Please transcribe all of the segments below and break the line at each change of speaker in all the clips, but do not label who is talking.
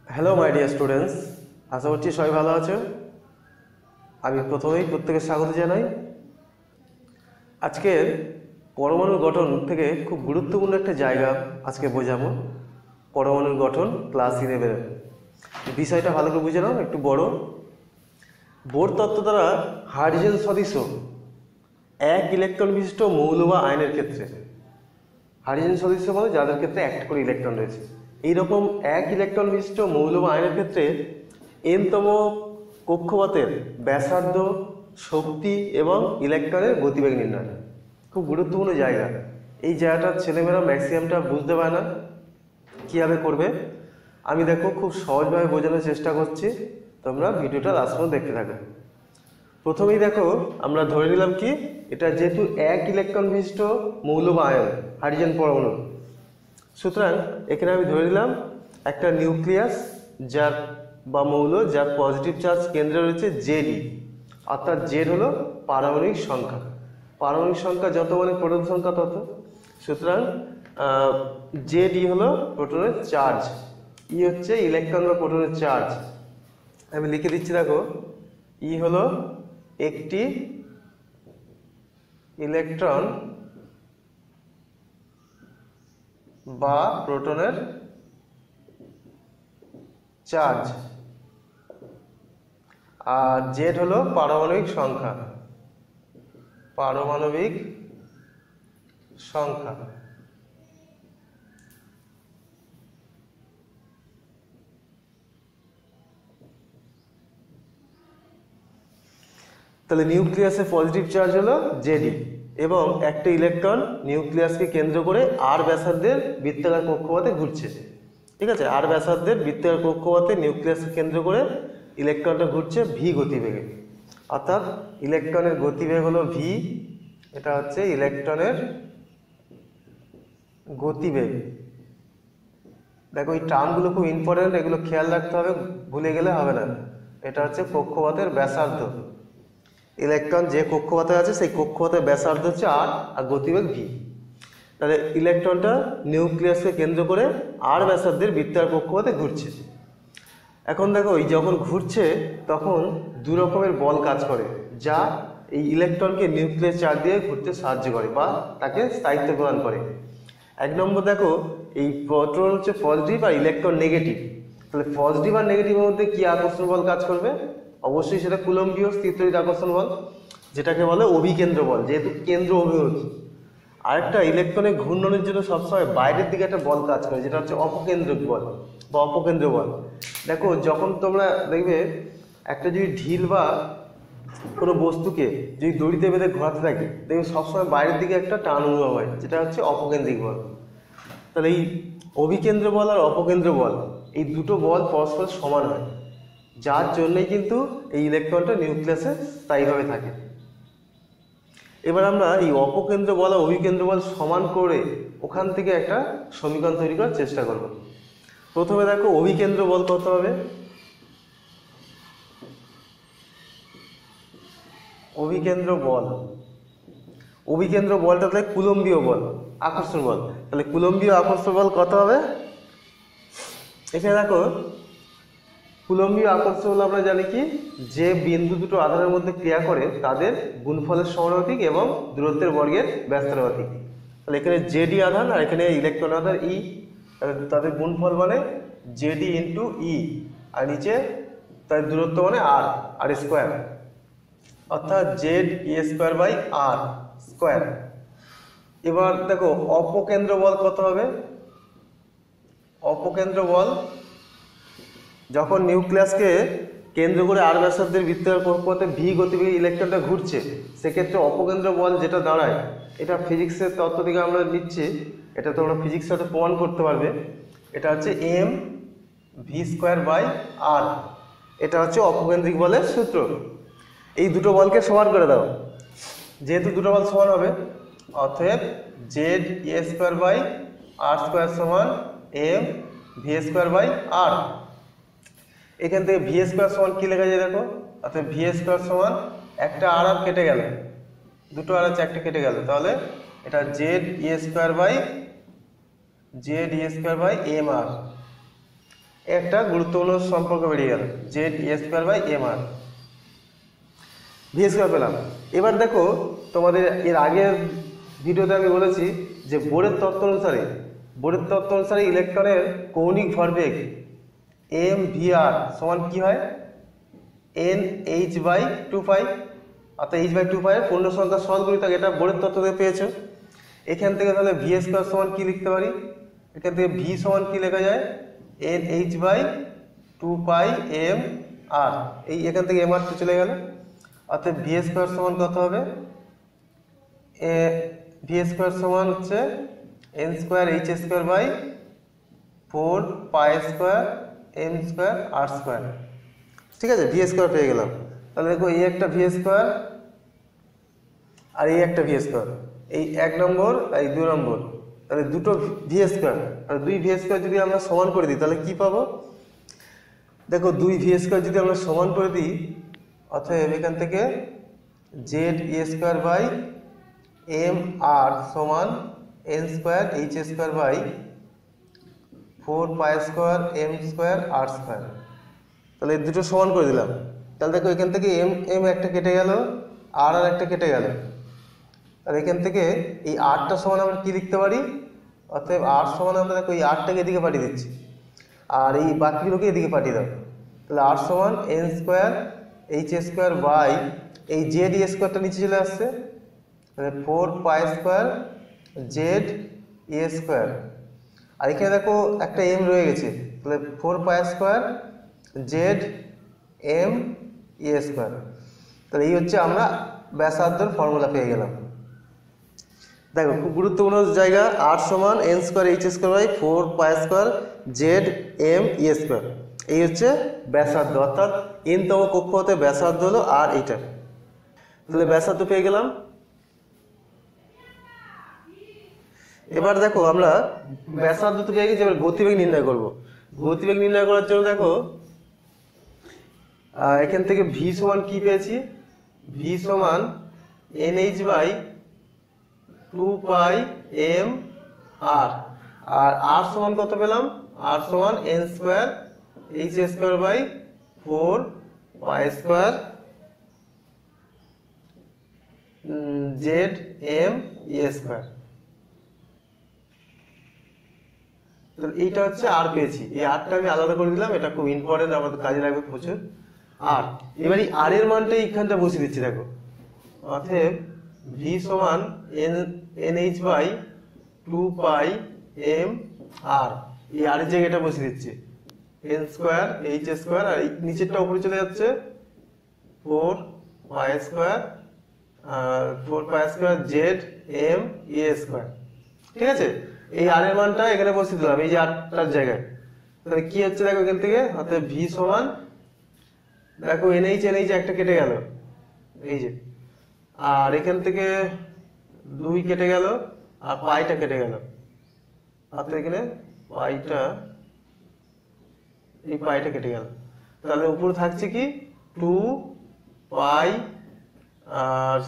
Hello my dear students, আশা করছি সবাই ভালো আছো। আমি প্রথমেই প্রত্যেকের স্বাগত জানাই। আজকের পরমাণুর গঠন থেকে খুব গুরুত্বপূর্ণ একটা জায়গা আজকে বোঝাবো। পরমাণুর গঠন ক্লাস 11 বিষয়টা ভালো করে বুঝে নাও, একটু বড়। বোর তত্ত্ব দ্বারা হাইড্রোজেন সদৃশ এক ইলেকট্রন বিশিষ্ট মৌল বা আয়নের ক্ষেত্রে, হাইড্রোজেন সদৃশ মানে যাদের ক্ষেত্রে একটা করে ইলেকট্রন রয়েছে, এইরকম এক ইলেকট্রন বিশিষ্ট মৌল বা আয়নের ক্ষেত্রে এনতম কক্ষপথের ব্যাসার্ধ, শক্তি এবং ইলেকট্রনের গতিবেগ নির্ণয়। খুব গুরুত্বপূর্ণ জায়গা। এই জায়গাটার ছেলেমেয়েরা ম্যাক্সিমামটা বুঝতে পারে না, কীভাবে করবে আমি দেখো খুব সহজভাবে বোঝানোর চেষ্টা করছি, তোমরা ভিডিওটা লাস্ট পর্যন্ত দেখতে থাকো। প্রথমেই দেখো আমরা ধরে নিলাম কি, এটা যেহেতু এক ইলেকট্রন বিশিষ্ট মৌল বা আয়ন হাইড্রোজেন পরমাণু, সুতরাং এখানে আমি ধরে নিলাম একটা নিউক্লিয়াস যার বা মৌল যার পজিটিভ চার্জ কেন্দ্রে রয়েছে জেডি, অর্থাৎ জেড হলো পারমাণবিক সংখ্যা। পারমাণবিক সংখ্যা যত মানে প্রোটন সংখ্যা তত, সুতরাং জেডি হলো প্রোটনের চার্জ, ই হচ্ছে ইলেকট্রন বা প্রোটনের চার্জ। আমি লিখে দিচ্ছি দেখো, ই হলো একটি ইলেকট্রন বা প্রোটনের চার্জ, আর জেড হলো পারমাণবিক সংখ্যা। পারমাণবিক সংখ্যা তাহলে নিউক্লিয়াসের পজিটিভ চার্জ হলো জেডি এবং একটা ইলেকট্রন নিউক্লিয়াসকে কেন্দ্র করে আর ব্যাসার্ধের বৃত্তাকার কক্ষপথে ঘুরছে। ঠিক আছে, আর ব্যাসার্ধের বৃত্তাকার কক্ষপথে নিউক্লিয়াসকে কেন্দ্র করে ইলেকট্রনটা ঘুরছে ভি গতিবেগে, অর্থাৎ ইলেকট্রনের গতিবেগ হলো ভি। এটা হচ্ছে ইলেকট্রনের গতিবেগ। দেখো এই টার্মগুলো খুব ইম্পর্টেন্ট, এগুলো খেয়াল রাখতে হবে, ভুলে গেলে হবে না। এটা হচ্ছে কক্ষপথের ব্যাসার্ধ, ইলেকট্রন যে কক্ষপথে আছে সেই কক্ষপথের ব্যাসার্ধ হচ্ছে আর গতিবেগ ভি। তাহলে ইলেকট্রনটা নিউক্লিয়াসকে কেন্দ্র করে আর ব্যাসার্ধের বৃত্তাকার কক্ষপথে ঘুরছে। এখন দেখো এই যখন ঘুরছে তখন দু রকমের বল কাজ করে, যা এই ইলেকট্রনকে নিউক্লিয়াস চার্জ দিয়ে ঘুরতে সাহায্য করে বা তাকে স্থায়িত্ব প্রদান করে। এক নম্বর দেখো, এই প্রোটন হচ্ছে পজিটিভ আর ইলেকট্রন নেগেটিভ। তাহলে পজিটিভ আর নেগেটিভের মধ্যে কি আকর্ষণ বল কাজ করবে? অবশ্যই সেটা কুলম্বীয় স্থিরতড়িৎ আকর্ষণ বল, যেটাকে বলে অভিকেন্দ্র বল, যেহেতু কেন্দ্র অভিমুখী। আরেকটা ইলেকট্রনের ঘূর্ণনের জন্য সবসময় বাইরের দিকে একটা বল কাজ করে, যেটা হচ্ছে অপকেন্দ্রিক বল বা অপকেন্দ্র বল। দেখো যখন তোমরা দেখবে একটা যদি ঢিল বা কোনো বস্তুকে যদি দড়িতে বেঁধে ঘোরাতে থাকে, দেখবে সবসময় বাইরের দিকে একটা টান অনুভব হয়, যেটা হচ্ছে অপকেন্দ্রিক বল। তাহলে এই অভিকেন্দ্র বল আর অপকেন্দ্র বল, এই দুটো বল পরস্পর সমান হয়, যার জন্যই কিন্তু এই ইলেকট্রনটা নিউক্লিয়াসে স্থায়ীভাবে থাকে। এবার আমরা এই অপকেন্দ্র বল আর অভিকেন্দ্র বল সমান করে ওখান থেকে একটা সমীকরণ তৈরি করার চেষ্টা করব। প্রথমে দেখো অভিকেন্দ্র বল কত হবে? অভিকেন্দ্র বল, অভিকেন্দ্র বলটা তাহলে কুলম্বীয় বল, আকর্ষণ বল। তাহলে কুলম্বীয় আকর্ষণ বল কত হবে? এখানে দেখো কুলম্বীয় আকর্ষণ বল আমরা জানি কি, যে বিন্দু দুটো আধানের মধ্যে ক্রিয়া করে তাদের গুণফলের সমানুপাতিক এবং দূরত্বের বর্গের ব্যস্তানুপাতিক। তাহলে এখানে জেডি আধান আর এখানে ইলেকট্রন আধান ই, তাদের গুণফল মানে জেডি ইন্টু ই, আর নিচে তাদের দূরত্ব মানে আর, আর স্কোয়ার, অর্থাৎ Z E square by R square. এবার দেখো অপকেন্দ্র বল কত হবে? অপকেন্দ্র বল যখন নিউক্লিয়াসকে কেন্দ্র করে আর ব্যাসার্ধের বৃত্তাকার কক্ষপথে ভি গতিবেগে ইলেকট্রনটা ঘুরছে, সেক্ষেত্রে অপকেন্দ্র বল যেটা দাঁড়ায়, এটা ফিজিক্সের তত্ত্ব থেকে আমরা নিচ্ছি, এটা তোমরা ফিজিক্সের সাথে প্রমাণ করতে পারবে। এটা হচ্ছে এম ভি স্কোয়ার বাই আর, এটা হচ্ছে অপকেন্দ্রিক বলের সূত্র। এই দুটো বলকে সমান করে দাও, যেহেতু দুটো বল সমান হবে, অতএব Z A square by R square সমান M V square by R. এখান থেকে ভি স্কোয়ার সমান কি লেখা যায় দেখো, অর্থাৎ ভি স্কোয়ার সমান একটা আর আর কেটে গেল, দুটো আর আছে একটা কেটে গেল, তাহলে এটা Z E square by M R. একটা গুরুত্বপূর্ণ সম্পর্ক বেরিয়ে গেল, Z A square by M R V square পেলাম। এবার দেখো তোমাদের এর আগের ভিডিওতে আমি বলেছি যে বোরের তত্ত্ব অনুসারে ইলেকট্রনের কৌণিক ভরবেগ এম ভি আর সমান কি হয়, এন এইচ বাই টু পাই, অর্থাৎ এইচ বাই টু পাই পূর্ণ সংখ্যার সহজ গুণিতক। এটা বোরের তত্ত্বতে পেয়েছো। এখান থেকে তাহলে ভি স্কোয়ার সমান কি লিখতে পারি, এখান থেকে ভি সমান কি লেখা যায়, N H by two pi M R, এই এখান থেকে এম আরটা চলে গেল। অর্থাৎ ভি স্কোয়ার সমান কত হবে, ভি স্কোয়ার সমান হচ্ছে N square H square by four pi square M square R square. ঠিক আছে, ভি স্কোয়ার পেয়ে গেলাম। তাহলে দেখো এই একটা ভি স্কোয়ার আর এই একটা ভি স্কোয়ার, এই এক নম্বর এই দুই নম্বর, তাহলে দুটো ভি স্কোয়ার আর দুই ভি স্কোয়ার যদি আমরা সমান করে দিই তাহলে কি পাবো, দেখো দুই ভি স্কোয়ার যদি আমরা সমান করে দিই, অতএব এখান থেকে Z A square by M R সমান N square H square by four pi square M square R square. তাহলে এই দুটো সমান করে দিলাম। তাহলে দেখো এখান থেকে এম এম একটা কেটে গেল, আর আর একটা কেটে গেল। তাহলে এখান থেকে এই আরটা সমান আমরা কি লিখতে পারি, অতএব আর সমান আমরা দেখো এই আরটাকে এদিকে পাঠিয়ে দিচ্ছি আর এই বাকিগুলোকে এদিকে পাঠিয়ে দাও। তাহলে আর সমান N square H square by এই জেড ই স্কোয়ারটা নিচে চলে আসছে, তাহলে four pi square Z E square. আর এখানে দেখো একটা এম রয়ে গেছে, তাহলে four pi square Z M E square. তাহলে এই হচ্ছে আমরা ব্যাসার্ধের ফর্মুলা পেয়ে গেলাম। দেখো খুব গুরুত্বপূর্ণ জায়গা, আর সমান N square H square by four pi square Z M E square. এই হচ্ছে ব্যাসার্ধ, অর্থাৎ এনতম কক্ষপথের ব্যাসার্ধ হলো আর এইটা। তাহলে ব্যাসার্ধ পেয়ে গেলাম। এবার দেখো আমরা ব্যাসার্ধ তো পেয়ে গেছি, এবার গতিবেগ নির্ণয় করব। গতিবেগ নির্ণয় করার জন্য দেখো এখান থেকে ভি সমান কি পেয়েছি, ভি সমান N H by two pi M r, আর আর সমান কত পেলাম, আর সমান N square H square by four pi square Z M E squared. এইটা হচ্ছে আর পেয়েছি, এই আরটা আমি আলাদা করে দিলাম, এটা খুব ইম্পর্টেন্ট, আমাদের কাজে লাগবে প্রচুর। আর এবার এই আর এর মানটা এইখানটা বসিয়ে দিচ্ছি। দেখো অতএব ভি সমান N H by two pi M R, এই আর এর জায়গায় এটা বসিয়ে দিচ্ছি, এন স্কোয়ার এইচ স্কোয়ার, আর নিচেরটা উপরে চলে যাচ্ছে four pi square Z M E square. ঠিক আছে, এই আর এর মানটা এখানে বসিয়ে দিলাম এই যে আটটার জায়গায়। তাহলে কি হচ্ছে দেখো এখান থেকে, অর্থাৎ ভি সমান দেখো এনএইচ একটা কেটে গেল এই যে, আর এখান থেকে দুই কেটে গেল আর পাইটা কেটে গেল, অর্থাৎ এখানে পাইটা এই পাইটা কেটে গেল। তাহলে উপরে থাকছে কি টু পাই আর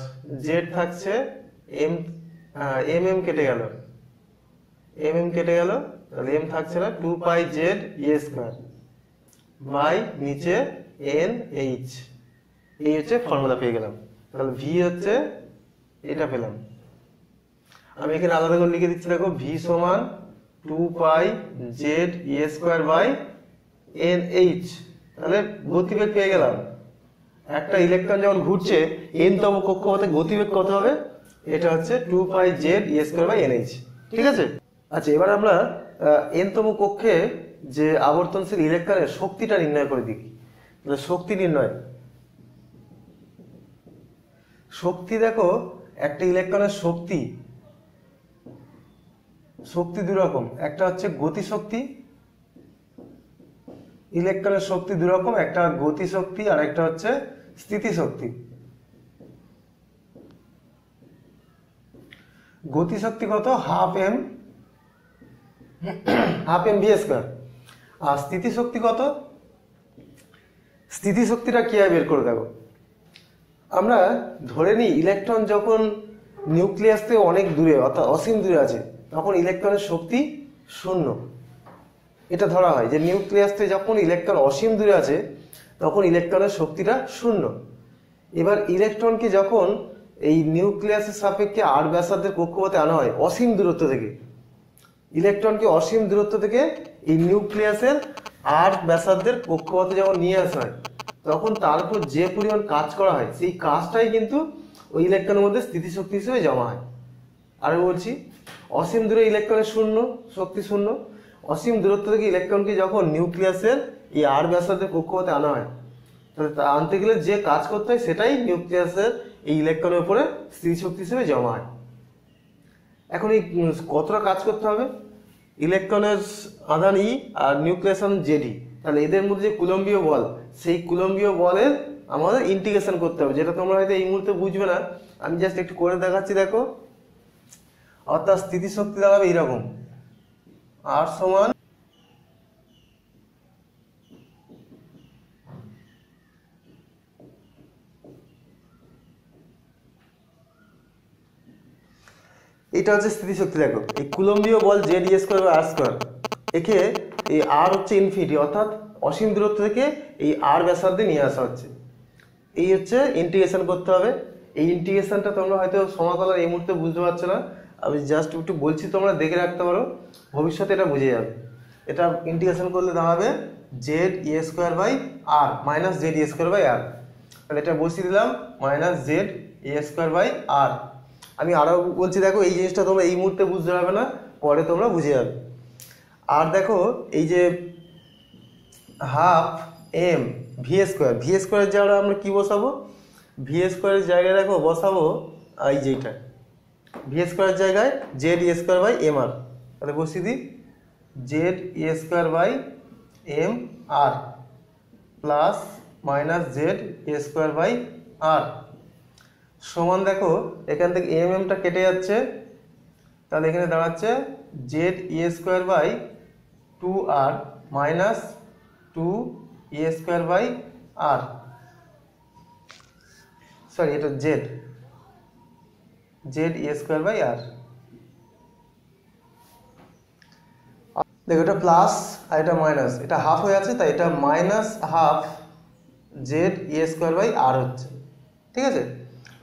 জেড থাকছে এম, এম এম কেটে গেল, এম এম কেটে গেল, তাহলে এম থাকছে না, two pi Z E square by নিচে এন এইচ। এই হচ্ছে ফর্মুলা পেয়ে গেলাম। তাহলে ভি হচ্ছে এটা পেলাম। আমি এখানে আলাদা করে লিখে দিচ্ছি, দেখো ভি সমান two pi Z E square by N H. তাহলে গতিবেগ পেয়ে গেলাম। একটা ইলেকট্রন যখন ঘুরছে এনতম কক্ষপথে গতিবেগ কত হবে, এটা হচ্ছে two pi Z E square by N H. ঠিক আছে, আচ্ছা এবার আমরা এনতম কক্ষে যে আবর্তনশীল ইলেকট্রনের শক্তিটা নির্ণয় করে দিই। শক্তি নির্ণয়, শক্তি দেখো একটা ইলেকট্রনের শক্তি দুই রকম, একটা হচ্ছে গতি শক্তি, ইলেকট্রনের শক্তি দুই রকম, একটা গতি শক্তি আর একটা হচ্ছে স্থিতি শক্তি। গতি শক্তি কত, হাফ এম ভি স্কোয়ার। আর স্থিতি শক্তি কত, স্থিতি শক্তিটা কিভাবে বের করে দেবো, আমরা ধরে নিই ইলেকট্রন যখন নিউক্লিয়াস থেকে অনেক দূরে অর্থাৎ অসীম দূরে আছে তখন ইলেকট্রনের শক্তি শূন্য। এটা ধরা হয় যে নিউক্লিয়াস থেকে যখন ইলেকট্রন অসীম দূরে আছে তখন ইলেকট্রনের শক্তিটা শূন্য। এবার ইলেকট্রনকে যখন এই নিউক্লিয়াসের সাপেক্ষে আর ব্যাসার্ধের কক্ষপথে আনা হয় অসীম দূরত্ব থেকে, ইলেকট্রনকে অসীম দূরত্ব থেকে এই নিউক্লিয়াসের আর ব্যাসার্ধের কক্ষপথে যখন নিয়ে আসা হয় তখন তার উপর যে পরিমাণ কাজ করা হয় সেই কাজটাই কিন্তু ওই ইলেকট্রনের মধ্যে স্থিতিশক্তি হিসেবে জমা হয়। আরো বলছি, অসীম দূরে ইলেকট্রনের শূন্য, শক্তি শূন্য। অসীম দূরত্ব থেকে ইলেকট্রনকে যখন নিউক্লিয়াসের এই আর ব্যাসার্ধের কক্ষপথে আনা হয় তাহলে তা আনতে গেলে যে কাজ করতে হয় সেটাই নিউক্লিয়াসের এই ইলেকট্রনের উপরে স্থিতিশক্তি হিসেবে জমা হয়। এখন এই কতটা কাজ করতে হবে, ইলেকট্রনের আধান ই আর নিউক্লিয়াস আধান জেডি, তাহলে এদের মধ্যে যে কুলম্বীয় বল সেই কুলম্বীয় বলের আমাদের ইন্টিগ্রেশন করতে হবে, যেটা তোমরা হয়তো এই মুহূর্তে বুঝবে না, আমি জাস্ট একটু করে দেখাচ্ছি। দেখো, অর্থাৎ স্থিতিশক্তি দাঁড়াবে এইরকম, আর সমান এটা হচ্ছে স্থিতিশক্তি। দেখো, এই কুলম্বীয় বল Z E square by R square, একে এই আর হচ্ছে ইনফিনিটি অর্থাৎ অসীম দূরত্ব থেকে এই আর ব্যাসার্ধে নিয়ে আসা হচ্ছে। এই হচ্ছে ইন্টিগ্রেশন করতে হবে। এই ইন্টিগ্রেশনটা তোমরা হয়তো সমাকলন এই মুহূর্তে বুঝতে পারছো না, আমি জাস্ট একটু বলছি, তোমরা দেখে রাখতে পারো, ভবিষ্যতে এটা বুঝে যাবে। এটা ইন্টিগ্রেশন করলে দাঁড়াবে Z E square by R minus Z E square by R. তাহলে এটা বসিয়ে দিলাম minus Z E square by R. আমি আরও বলছি, দেখো এই জিনিসটা তোমরা এই মুহূর্তে বুঝতে পারবে না, পরে তোমরা বুঝে যাবে। আর দেখো এই যে half M V square, V স্কোয়ারের জায়গায় আমরা কি বসাবো, ভি স্কোয়ারের জায়গায় দেখো বসাবো এই যেটা ভি স্কোয়ারের জায়গায় Z E square by M R. তাহলে বসিয়ে দিই Z E square by M R plus minus Z E square by R সমান, দেখো এখান থেকে এম এমটা কেটে যাচ্ছে, তাহলে এখানে দাঁড়াচ্ছে Z E square by two R minus two E square by R, sorry এটা Z Z E square by R. দেখো এটা প্লাস আর এটা মাইনাস, এটা হাফ হয়ে আছে তাই এটা minus half Z E square by R হচ্ছে, ঠিক আছে।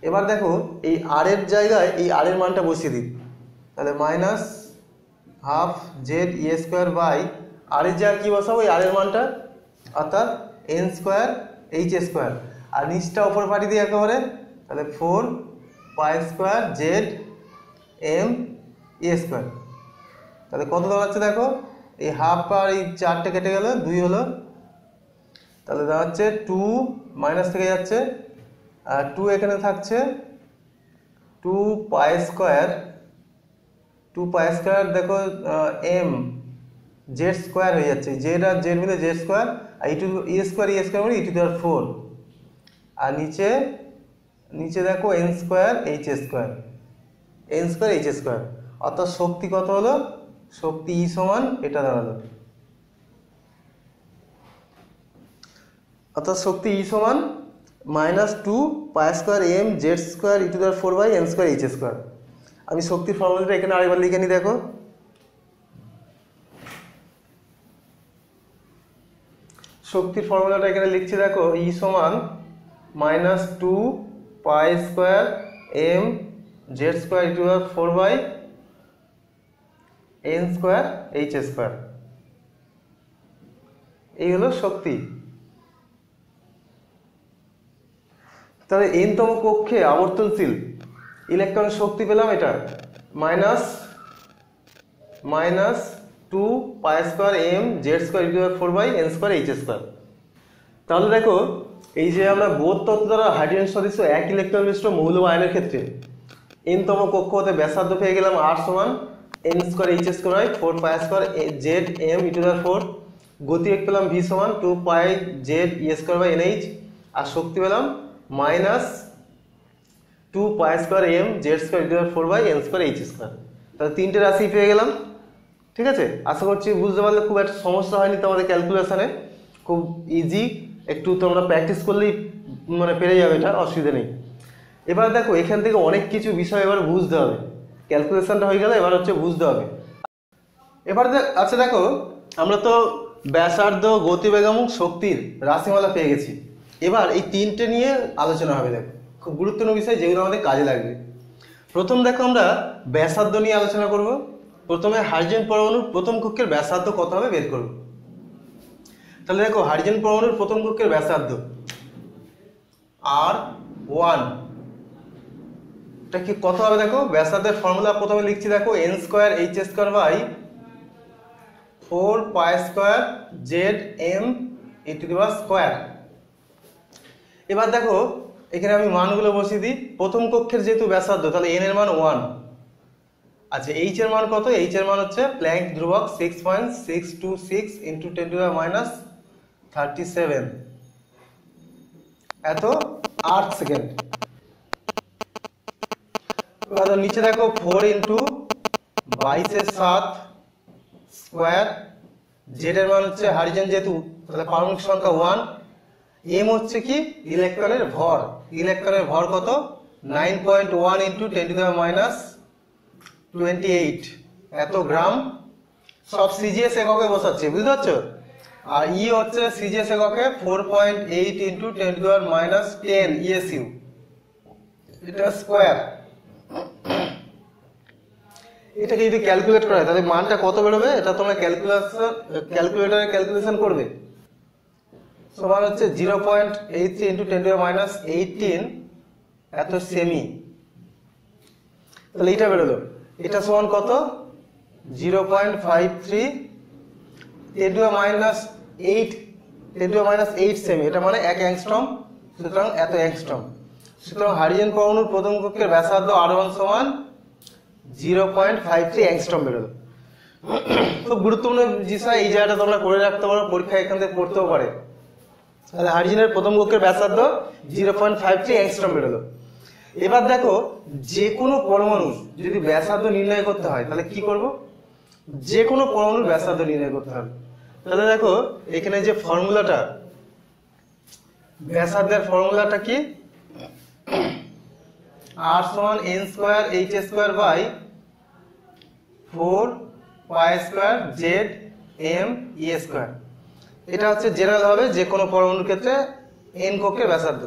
এবার দেখো এই আর এর জায়গায় এই আর এর মানটা বসিয়ে দিই, তাহলে minus half Z E square by R এর জায়গায় কী বসাবো, এই আর এর মানটা, অর্থাৎ এন স্কোয়ার এইচ স্কোয়ার, আর নিচটা ওপর পাঠিয়ে দিই একেবারে, তাহলে four pi square Z M E square. তাহলে কত দাঁড়াচ্ছে, দেখো এই হাফ আর এই চারটে কেটে গেল, দুই হলো, তাহলে দাঁড়াচ্ছে টু, মাইনাস থেকে যাচ্ছে আর টু এখানে থাকছে টু পাই স্কোয়ার, দেখো এম জেড স্কোয়ার হয়ে যাচ্ছে, জেড আর জেড মিলে জেড স্কোয়ার, আর ই স্কোয়ার মানে ই টু দি পাওয়ার ফোর, আর নিচে দেখো এন স্কোয়ার এইচ স্কোয়ার, অর্থাৎ শক্তি কত হলো, শক্তি ই সমান এটা দাঁড়ালো, অর্থাৎ শক্তি ই সমান minus two pi square M Z square E to the power four by N square H square. আমি শক্তির ফর্মুলাটা এখানে আরেকবার লিখে নিই, দেখো শক্তির ফর্মুলাটা এখানে লিখছি, দেখো ই সমান minus two pi square M Z square E to the power four by N square H square. এই হলো শক্তি। তাহলে এন তম কক্ষে আবর্তনশীল ইলেকট্রনের শক্তি পেলাম এটা minus two pi square M Z square E to the power four by N square H square. তাহলে দেখো এই যে আমরা বোধ তত্ত্ব দ্বারা হাইড্রোজেন সদৃশ এক ইলেকট্রন বিশিষ্ট মৌল বা আয়নের ক্ষেত্রে এন তম কক্ষপথে ব্যাসার্ধ পেয়ে গেলাম আর সমান N square H square by four pi square Z M E to the power four, গতিবেগ পেলাম ভি সমান two pi Z E square by N H, আর শক্তি পেলাম minus two pi square M Z square E to the power four by N square H square. তাহলে তিনটে রাশি পেয়ে গেলাম, ঠিক আছে। আশা করছি বুঝতে পারলে, খুব একটা সমস্যা হয়নি তোমাদের ক্যালকুলেশনে, খুব ইজি, একটু তোমরা প্র্যাকটিস করলেই মানে পেরে যাবে, এটা অসুবিধা নেই। এবার দেখো এখান থেকে অনেক কিছু বিষয় এবার বুঝতে হবে, ক্যালকুলেশনটা হয়ে গেলে এবার হচ্ছে বুঝতে হবে। এবার আচ্ছা দেখো আমরা তো ব্যাসার্ধ, গতিবেগ এবং শক্তির রাশিমালা পেয়ে গেছি। এবার এই তিনটে নিয়ে আলোচনা হবে। দেখো খুব গুরুত্বপূর্ণ বিষয়, যেগুলো আমাদের কাজে লাগবে। প্রথম দেখো আমরা ব্যাসার্ধ নিয়ে আলোচনা করব। প্রথমে হাইড্রোজেন পরমাণুর প্রথম কক্ষের ব্যাসার্ধ কত হবে বের করব। তাহলে দেখো হাইড্রোজেন পরমাণুর প্রথম কক্ষের ব্যাসার্ধ R1, এটা কি কত হবে? দেখো ব্যাসার্ধের ফর্মুলা প্রথমে লিখছি, দেখো n square h square by 4 pi square zm into the power square. এবার দেখো এখানে আমি মানগুলো বসিয়ে দিই। প্রথম কক্ষের যেহেতু ব্যাসার্ধ, তাহলে n এর মান 1। আচ্ছা h এর মান কত? h এর মান হচ্ছে প্ল্যাঙ্ক ধ্রুবক 6.626 ইনটু 10 টু দি পাওয়ার -37 এত আর্থ সেকেন্ড। এবার নিচে দেখো 4 ইনটু 22/7 স্কয়ার। জেড এর মান হচ্ছে হাইড্রোজেন যেহেতু, তাহলে পারমাণবিক সংখ্যা 1। এম হচ্ছে কি? ইলেকট্রনের ভর। ইলেকট্রনের ভর কত? 9.1 ইনটু 10 টু দি পাওয়ার -28 এত গ্রাম। সব সিজিএস এককে বসাচ্ছে, বুঝতে পারছো? আর ই হচ্ছে সিজিএস এককে 4.8 into 10 two the power -10 ESU, এটা স্কয়ার। এটাকে যদি ক্যালকুলেট করা হয় তাহলে মানটা কত বেরোবে? এটা তোমরা ক্যালকুলেটরে ক্যালকুলেশন করবে। সমান হচ্ছে 0.83 ইনটু 10 টু দি পাওয়ার -18 এত সেমি। তাহলে এটা বেরোলো। এটা সমান কত? 0.53 10 two the power -8 10 two the power -8 semi. এটা মানে 1 অ্যাংস্ট্রম। সুতরাং এত অ্যাংস্ট্রম। সুতরাং হাইড্রোজেন পরমাণুর প্রথম কক্ষের ব্যাসার্ধ R1 সমান 0.53 অ্যাংস্ট্রম বেরোলো। খুব গুরুত্বপূর্ণ বিষয়, এই জায়গাটা তোমরা করে রাখতে পারো, পরীক্ষায় এখান থেকে পড়তেও পারে। তাহলে হাইড্রোজেনের প্রথম কক্ষের ব্যাসার্ধ 0.53 অ্যাংস্ট্রম বেরোলো। এবার দেখো যে কোনো পরমাণুর যদি ব্যাসার্ধ নির্ণয় করতে হয় তাহলে কি করব? যে কোনো পরমাণুর ব্যাসার্ধ নির্ণয় করতে হবে। তাহলে দেখো এখানে যে ফর্মুলাটা, ব্যাসার্ধের ফর্মুলাটা কি? R সমান n square h square by 4 pi square zm e square. এটা হচ্ছে জেনারেল হবে যে কোনো পরমাণুর ক্ষেত্রে n কক্ষের ব্যাসার্ধ।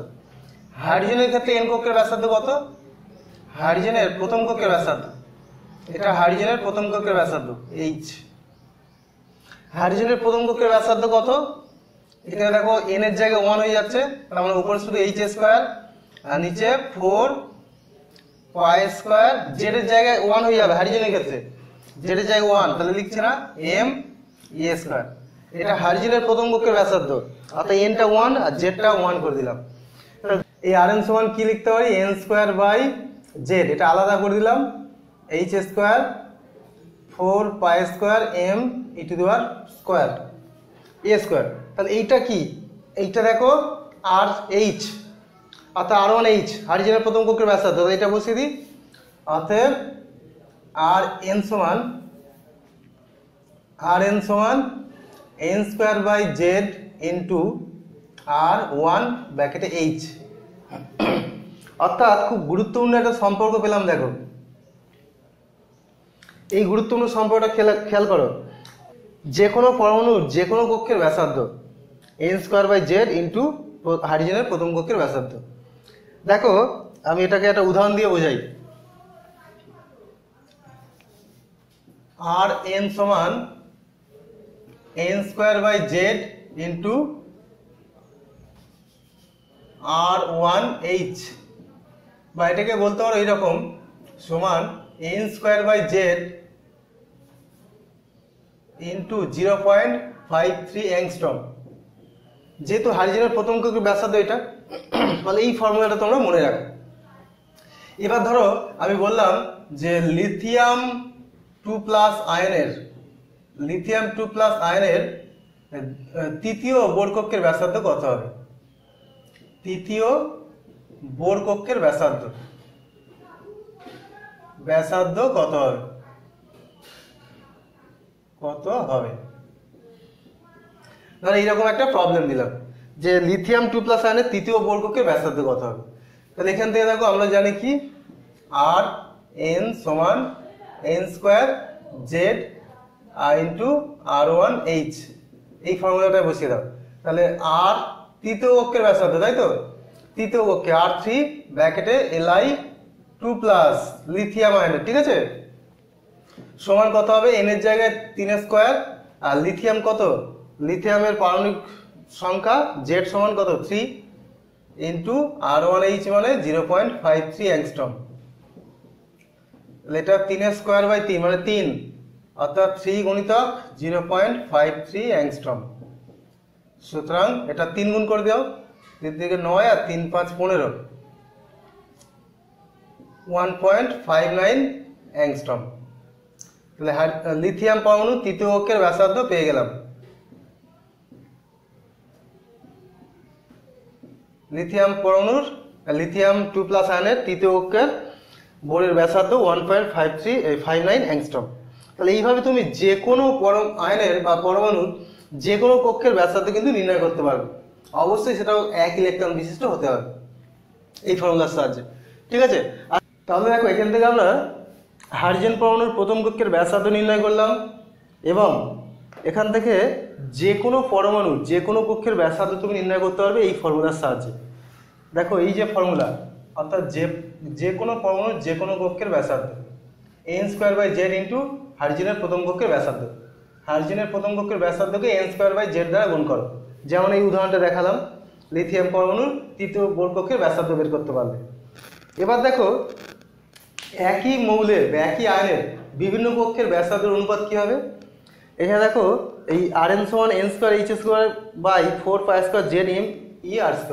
হাইড্রোজেনের ক্ষেত্রে n কক্ষের ব্যাসার্ধ কত? হাইড্রোজেনের প্রথম কক্ষের ব্যাসার্ধ, এটা হাইড্রোজেনের প্রথম কক্ষের ব্যাসার্ধ h। হাইড্রোজেনের প্রথম কক্ষের ব্যাসার্ধ কত? এখানে দেখো n এর জায়গায় 1 হয়ে যাচ্ছে, তার মানে উপরে শুধু h স্কয়ার আর নিচে 4 পাই স্কয়ার। জেড এর জায়গায় 1 হয়ে যাবে হাইড্রোজেনের ক্ষেত্রে, জেড এর জায়গায় 1, তাহলে লিখছি না m e স্কয়ার। এটা হাইড্রোজেনের প্রথম কক্ষের ব্যাসার্ধ, অর্থাৎ n টা 1 আর z টা 1 করে দিলাম। এই Rn সমান কি লিখতে পারি? n স্কয়ার বাই z, এটা আলাদা করে দিলাম, h square 4 pi square m e two the power square a square. তাহলে এইটা কি? এইটা দেখো RH, অর্থাৎ R1H হাইড্রোজেনের প্রথম কক্ষের ব্যাসার্ধ। এটা বসিয়ে দিই, অতএব Rn সমান n square by z into R1 ব্র্যাকেটে h। অর্থাৎ খুব গুরুত্বপূর্ণ একটা সম্পর্ক পেলাম। দেখো এই গুরুত্বপূর্ণ সম্পর্কটা খেয়াল করো, যে কোনো পরমাণুর যে কোনো কক্ষের ব্যাসার্ধ n square by z into হাইড্রোজেনের প্রথম কক্ষের ব্যাসার্ধ। দেখো আমি এটাকে একটা উদাহরণ দিয়ে বোঝাই। Rn সমান n square by z into R1H, বা এটাকে বলতে পারো এইরকম, সমান n square by z into 0.53 angstrom. যেহেতু হাইড্রোজেনের প্রথম কক্ষের ব্যাসার্ধ এটা, তাহলে এই ফর্মুলাটা তোমরা মনে রাখো। এবার ধরো আমি বললাম যে লিথিয়াম 2+ আয়নের তৃতীয় বোর কক্ষের ব্যাসার্ধ কত হবে? তৃতীয় বোর কক্ষের ব্যাসার্ধ কত হবে? ধরো এইরকম একটা প্রবলেম দিলাম যে লিথিয়াম 2+ আয়নের তৃতীয় বোর কক্ষের ব্যাসার্ধ কত হবে। তাহলে এখান থেকে দেখো আমরা জানি কি Rn সমান n square z into R1H, এই ফর্মুলাটা বসিয়ে দাও। তাহলে আর তৃতীয় কক্ষের ব্যাসার্ধ, তাই তো, তৃতীয় কক্ষে R3 ব্র্যাকেটে Li2 প্লাস লিথিয়াম আয়নের, ঠিক আছে, সমান কত হবে, n এর জায়গায় 3 স্কয়ার, আর লিথিয়াম কত, লিথিয়ামের পারমাণবিক সংখ্যা Z সমান কত 3 ইন্টু R1H মানে 0.53 অ্যাংস্ট্রম। এটা 3 স্কয়ার বাই 3 মানে 3, অর্থাৎ 3 গুণিতক 0.53 অ্যাংস্ট্রম। সুতরাং এটা 3 গুণ করে দাও, 3 থেকে 9 আর 3 5 15, 1.59 অ্যাংস্ট্রম। তাহলে লিথিয়াম পরমাণু তৃতীয় কক্ষের ব্যাসার্ধ পেয়ে গেলাম। লিথিয়াম পরমাণুর লিথিয়াম 2 প্লাস আয়নের তৃতীয় কক্ষের বোরের ব্যাসার্ধ 1.59 অ্যাংস্ট্রম। তাহলে এইভাবে তুমি যে কোনো আয়নের বা পরমাণুর যে কোনো কক্ষের ব্যাসার্ধ কিন্তু নির্ণয় করতে পারবে। অবশ্যই সেটাও 1 ইলেকট্রন বিশিষ্ট হতে হবে এই ফর্মুলার সাহায্যে, ঠিক আছে। তাহলে দেখো এখান থেকে আমরা হাইড্রোজেন পরমাণুর প্রথম কক্ষের ব্যাসার্ধ নির্ণয় করলাম, এবং এখান থেকে যে কোনো পরমাণুর যে কোনো কক্ষের ব্যাসার্ধ তুমি নির্ণয় করতে পারবে এই ফর্মুলার সাহায্যে। দেখো এই যে ফর্মুলা, অর্থাৎ যে কোনো পরমাণুর যে কোনো কক্ষের ব্যাসার্ধ n² Z ইন্টু হাইড্রোজেনের প্রথম কক্ষের ব্যাসার্ধ। হাইড্রোজেনের প্রথম কক্ষের ব্যাসার্ধকে n² Z দ্বারা গুণ করো। যেমন এই উদাহরণটা দেখালাম, লিথিয়াম পরমাণুর তৃতীয় বোর কক্ষের ব্যাসার্ধ বের করতে পারবে। এবার দেখো একই মৌলের বা একই আয়নের বিভিন্ন কক্ষের ব্যাসার্ধের অনুপাত কি হবে। এখানে দেখো এই Rn সমান n²h² বাই 4π² ZmE_r²।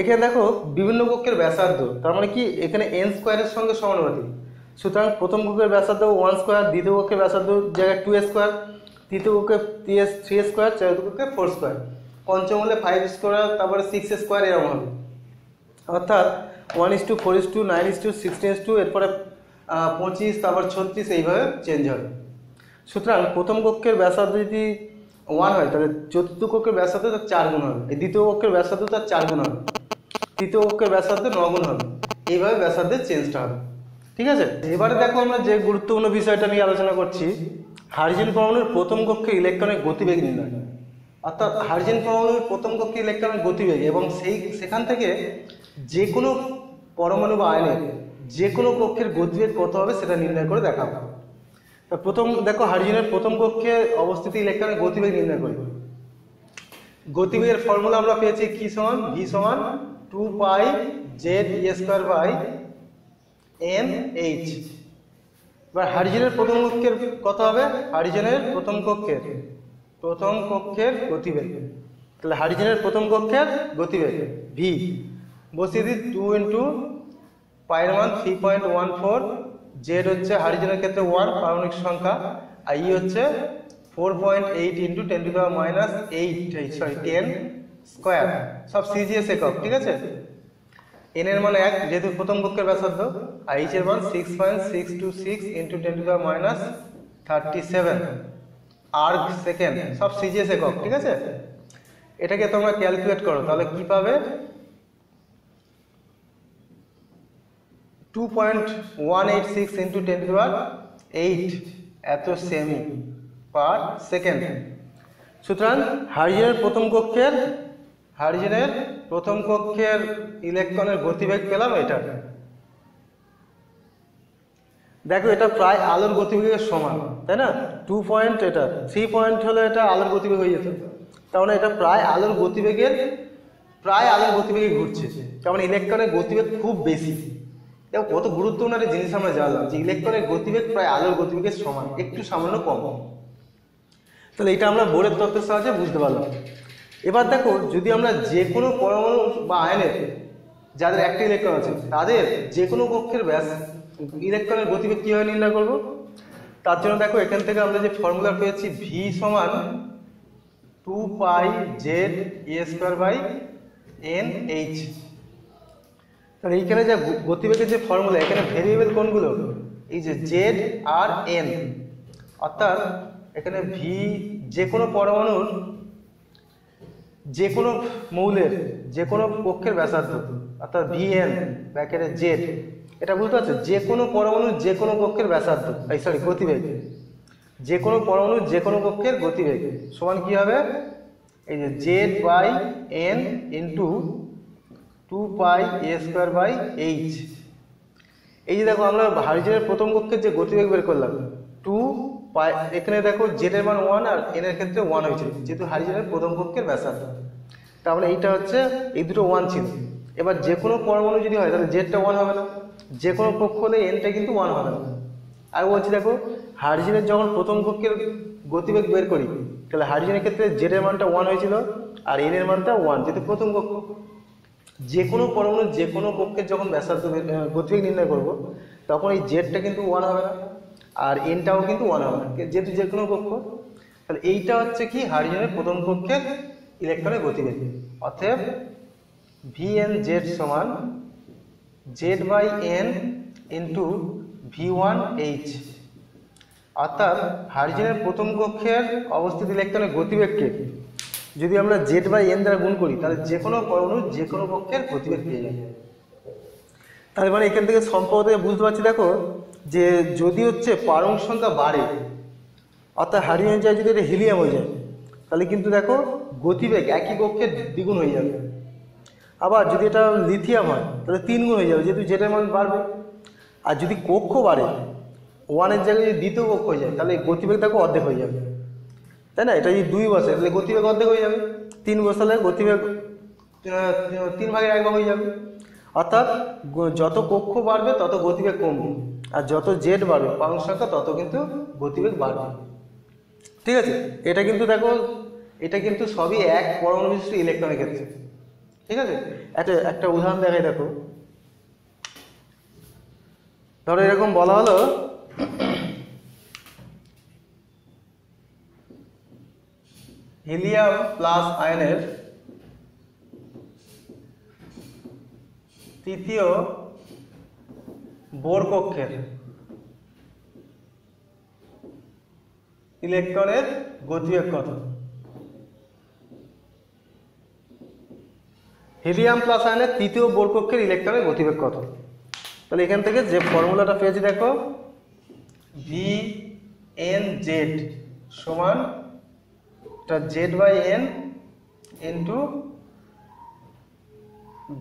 এখানে দেখো বিভিন্ন কক্ষের ব্যাসার্ধ, তার মানে কি এখানে n² এর সঙ্গে সমানুপাতিক। সুতরাং প্রথম কক্ষের ব্যাসার্ধ 1², দ্বিতীয় কক্ষের ব্যাসার্ধ জায়গায় 2², তৃতীয় কক্ষে 3², চতুর্থ কক্ষে 4², পঞ্চম হলে 5², তারপরে 6², এরকম হবে। অর্থাৎ 1:4:9:16:2, এরপরে 25, তারপর 36, এইভাবে চেঞ্জ হবে। সুতরাং প্রথম কক্ষের ব্যাসার্ধ যদি 1 হয়, তাহলে চতুর্থ কক্ষের ব্যাসার্ধ তার 4 গুণ হবে, এই দ্বিতীয় কক্ষের ব্যাসার্ধ তার 4 গুণ হবে, তৃতীয় কক্ষের ব্যাসার্ধ 9 গুণ হবে, এইভাবে ব্যাসার্ধের চেঞ্জটা হবে, ঠিক আছে। এবারে দেখো আমরা যে গুরুত্বপূর্ণ বিষয়টা নিয়ে আলোচনা করছি, হাইড্রোজেন পরমাণুর প্রথম কক্ষে ইলেকট্রনের গতিবেগ নির্ণয়। অর্থাৎ হাইড্রোজেন পরমাণুর প্রথম কক্ষে ইলেকট্রনের গতিবেগ এবং সেখান থেকে যে কোনো পরমাণু বা আয়নের যে কোনো কক্ষের গতিবেগ কত হবে সেটা নির্ণয় করে দেখাবো। তা প্রথম দেখো হাইড্রোজেনের প্রথম কক্ষে অবস্থিত ইলেকট্রনের গতিবেগ নির্ণয় করি। গতিবেগের ফর্মুলা আমরা পেয়েছি কি সমান, v সমান 2π/z² বাই nh। এবার হাইড্রোজেনের প্রথম কক্ষের কত হবে, হাইড্রোজেনের প্রথম কক্ষের গতিবেগ, তাহলে হাইড্রোজেনের প্রথম কক্ষের গতিবেগ v বসিয়ে দিই 2 ইন্টু পায়ের মান 3.14, z হচ্ছে হাইড্রোজেনের ক্ষেত্রে 1 পারমাণবিক সংখ্যা, আর ই হচ্ছে 4.8 ইন্টু 10⁻8 স্কয়ার, সব সিজিএস একক, ঠিক আছে। n এর মান 1 যেহেতু প্রথম কক্ষের ব্যাসার্ধ, আর h এর মান 6.626 ইন্টু 10⁻37 আর্গ সেকেন্ড, সব সিজিএস একক, ঠিক আছে। এটাকে তোমরা ক্যালকুলেট করো, তাহলে কি পাবে, 2.186 ইন্টু 10⁻8 এত সেমি পার সেকেন্ড। সুতরাং হাইড্রোজেনের প্রথম কক্ষের ইলেকট্রনের গতিবেগ পেলাম এটা। দেখো এটা প্রায় আলোর গতিবেগের সমান, তাই না। 2 পয়েন্ট, এটা 3 পয়েন্ট হলে এটা আলোর গতিবেগ হয়ে যেত, তার মানে এটা প্রায় আলোর গতিবেগে ঘুরছে, তার মানে ইলেকট্রনের গতিবেগ খুব বেশি। দেখো কত গুরুত্বপূর্ণ একটা জিনিস আমরা জানলাম, যে ইলেকট্রনের গতিবেগ প্রায় আলোর গতিবেগের সমান, একটু সামান্য কম। তাহলে এটা আমরা বোরের তত্ত্বের সাহায্যে বুঝতে পারলাম। এবার দেখো যদি আমরা যে কোনো পরমাণু বা আয়নের যাদের একটা ইলেকট্রন আছে তাদের যে কোনো কক্ষের ইলেকট্রনের গতিবেগ কিভাবে নির্ণয় করব, তার জন্য দেখো এখান থেকে আমরা যে ফর্মুলা পেয়েছি v সমান 2π/z² বাই nh। তাহলে এইখানে যে গতিবেগের যে ফর্মুলা, এখানে ভেরিয়েবল কোনগুলো, এই যে z আর n, অর্থাৎ এখানে v যে কোনো পরমাণুর যে কোনো মৌলের যে কোনো কক্ষের ব্যাসার্ধ, অর্থাৎ vn ব্র্যাকেটে z, এটা বুঝতে পারছো, যে কোনো পরমাণুর যে কোনো কক্ষের ব্যাসার্ধ, গতিবেগ। যে কোনো পরমাণু যে কোনো কক্ষের গতিবেগ সমান কি হবে, এই যে z/n ইন্টু 2πa²/h। এই যে দেখো আমরা হাইড্রোজেনের প্রথম কক্ষের যে গতিবেগ বের করলাম 2π, এখানে দেখো z এর মান 1 আর n এর ক্ষেত্রে 1 হয়েছিল যেহেতু হাইড্রোজেনের প্রথম কক্ষের ব্যাসার্ধ, তার মানে এইটা হচ্ছে এই দুটো 1 ছিল। এবার যে কোনো পরমাণু যদি হয় তাহলে জেডটা 1 হবে না, যে কোনো কক্ষ হলে এনটা কিন্তু 1 হবে না। আর বলছি দেখো হাইড্রোজেনের যখন প্রথম কক্ষের গতিবেগ বের করি তাহলে হাইড্রোজেনের ক্ষেত্রে জেড এর মানটা 1 হয়েছিল আর এন এর মানটা 1, যেহেতু প্রথম কক্ষ। যে কোনো পরমাণু যে কোনো কক্ষের যখন ব্যাসার্ধ গতিবেগ নির্ণয় করব তখন এই জেডটা কিন্তু 1 হবে না আর এনটাও কিন্তু 1 হবে না, যেহেতু যে কোনো কক্ষ। তাহলে এইটা হচ্ছে কি হাইড্রোজেনের প্রথম কক্ষের ইলেকট্রনের গতিবেগ। অতএব VnZ সমান Z/n ইন্টু V1h। অর্থাৎ হাইড্রোজেনের প্রথম কক্ষের অবস্থিত ইলেকট্রনের গতিবেগকে যদি আমরা Z/n দ্বারা গুণ করি তাহলে যে কোনো পরমাণু যে কোনো কক্ষের গতিবেগ পেয়ে যাবে। তার মানে এখান থেকে সম্পর্ক থেকে বুঝতে পারছি দেখো যে যদি হচ্ছে পারমাণু সংখ্যা বাড়ে, অর্থাৎ হাইড্রোজেন যায় যদি এটা হিলিয়াম হয়ে যায় তাহলে কিন্তু দেখো গতিবেগ একই কক্ষের দ্বিগুণ হয়ে যাবে। আবার যদি এটা লিথিয়াম হয় তাহলে 3 গুণ হয়ে যাবে যেহেতু জেডের মান বাড়বে। আর যদি কক্ষ বাড়ে 1 এর জায়গায় যদি দ্বিতীয় কক্ষ হয়ে যায় তাহলে গতিবেগ দেখো অর্ধেক হয়ে যাবে, তাই না? এটা যদি 2 বসে তাহলে গতিবেগ অর্ধেক হয়ে যাবে, 3 বসালে গতিবেগ 3/1 হয়ে যাবে। অর্থাৎ যত কক্ষ বাড়বে তত গতিবেগ কমবে আর যত জেড বাড়বে পারমাণু সংখ্যা তত কিন্তু গতিবেগ বাড়বে। ঠিক আছে, এটা কিন্তু দেখো এটা কিন্তু সবই এক পরমাণু বিশিষ্ট ইলেকট্রনের ক্ষেত্রে। ঠিক আছে, একটা উদাহরণ দেখাই দেখো। ধরো এরকম বলা হলো হিলিয়াম প্লাস আয়নের তৃতীয় বোর কক্ষের ইলেকট্রনের গতিবেগ কত। হিলিয়াম প্লাস আয়নের তৃতীয় বোর কক্ষের ইলেকট্রনের গতিবেগ কত। তাহলে এখান থেকে যে ফর্মুলাটা পেয়েছি দেখো VnZ সমান Z/n ইন্টু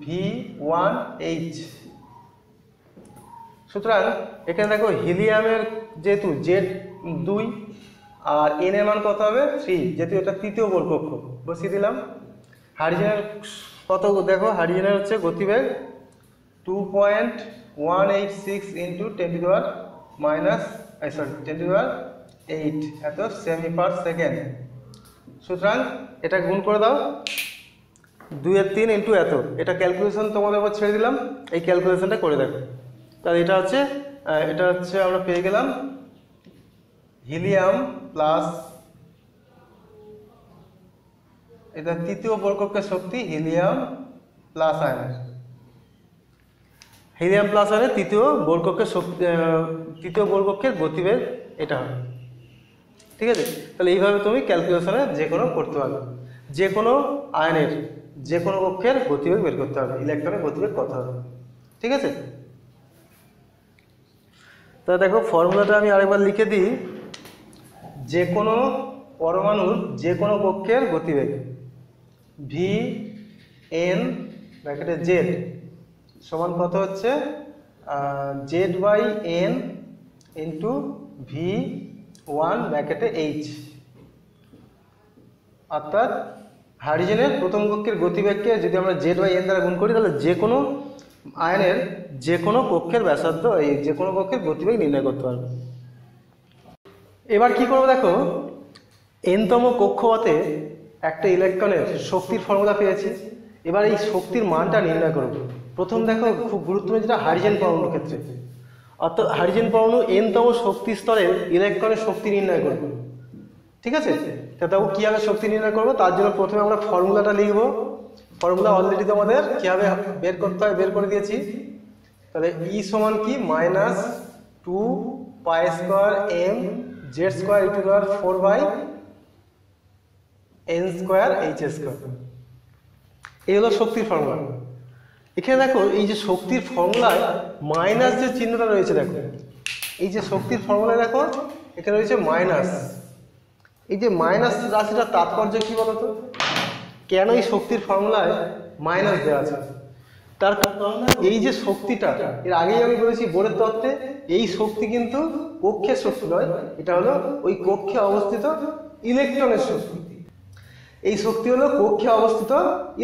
V1h। সুতরাং এখানে দেখো হিলিয়ামের যেহেতু Z2 আর n এর মান কত হবে 3, যেহেতু এটা তৃতীয় বোর কক্ষ বসিয়ে দিলাম। হাইড্রোজেনের কত দেখো, হাইড্রোজেনের হচ্ছে গতিবেগ 2.186 ইন্টু 10⁻⁸ এত সেমি/সেকেন্ড। সুতরাং এটা গুণ করে দাও 2/3 ইন্টু এত। এটা ক্যালকুলেশন তোমাদের উপর ছেড়ে দিলাম, এই ক্যালকুলেশনটা করে দেখো। তাহলে এটা হচ্ছে আমরা পেয়ে গেলাম হিলিয়াম প্লাস, এটা তৃতীয় বোর কক্ষের শক্তি হিলিয়াম প্লাস আয়নের, হিলিয়াম প্লাস আয়নের তৃতীয় বোর কক্ষের শক্তি, তৃতীয় বোর কক্ষের গতিবেগ এটা হবে। ঠিক আছে, তাহলে এইভাবে তুমি ক্যালকুলেশনে যে কোনো করতে পারবে, যে কোনো আয়নের যে কোনো কক্ষের গতিবেগ বের করতে হবে, ইলেকট্রনের গতিবেগ কত হবে। ঠিক আছে, তা দেখো ফর্মুলাটা আমি আরেকবার লিখে দিই। যে কোনো পরমাণুর যে কোনো কক্ষের গতিবেগ Vn ব্র্যাকেটে Z সমান কত হচ্ছে Z/n ইন্টু V1 ব্র্যাকেটে h। অর্থাৎ হাইড্রোজেনের প্রথম কক্ষের গতিবেগকে যদি আমরা Z/n দ্বারা গুণ করি তাহলে যে কোনো আয়নের যে কোনো কক্ষের ব্যাসার্ধ এই যে কোনো কক্ষের গতিবেগ নির্ণয় করতে পারবে। এবার কি করবো দেখো, nতম কক্ষপথে একটা ইলেকট্রনের শক্তির ফর্মুলা পেয়েছি। এবার এই শক্তির মানটা নির্ণয় করব। প্রথম দেখো খুব গুরুত্বপূর্ণ যেটা হাইড্রোজেন পরমাণুর ক্ষেত্রে, অর্থাৎ হাইড্রোজেন পরমাণু nতম শক্তি স্তরে ইলেকট্রনের শক্তি নির্ণয় করব। ঠিক আছে, তা দেখো কীভাবে শক্তি নির্ণয় করবো তার জন্য প্রথমে আমরা ফর্মুলাটা লিখব। ফর্মুলা অলরেডি তোমাদের কীভাবে বের করতে হয় বের করে দিয়েছি। তাহলে E সমান কি -2π² mZ²e⁴n²h²। এই হলো শক্তির ফর্মুলা। এখানে দেখো এই যে শক্তির ফর্মুলায় মাইনাস যে চিহ্নটা রয়েছে দেখো, এই যে শক্তির ফর্মুলা দেখো এখানে রয়েছে মাইনাস। এই যে মাইনাস রাশিটার তাৎপর্য কি বলতো? কেন এই শক্তির ফর্মুলায় মাইনাস দেওয়া আছে? তার কারণ এই যে শক্তিটা, এর আগেই আমি বলেছি বোরের তত্ত্বে, এই শক্তি কিন্তু কক্ষের শক্তি নয়, এটা হলো ওই কক্ষে অবস্থিত ইলেকট্রনের শক্তি। এই শক্তি হলো কক্ষে অবস্থিত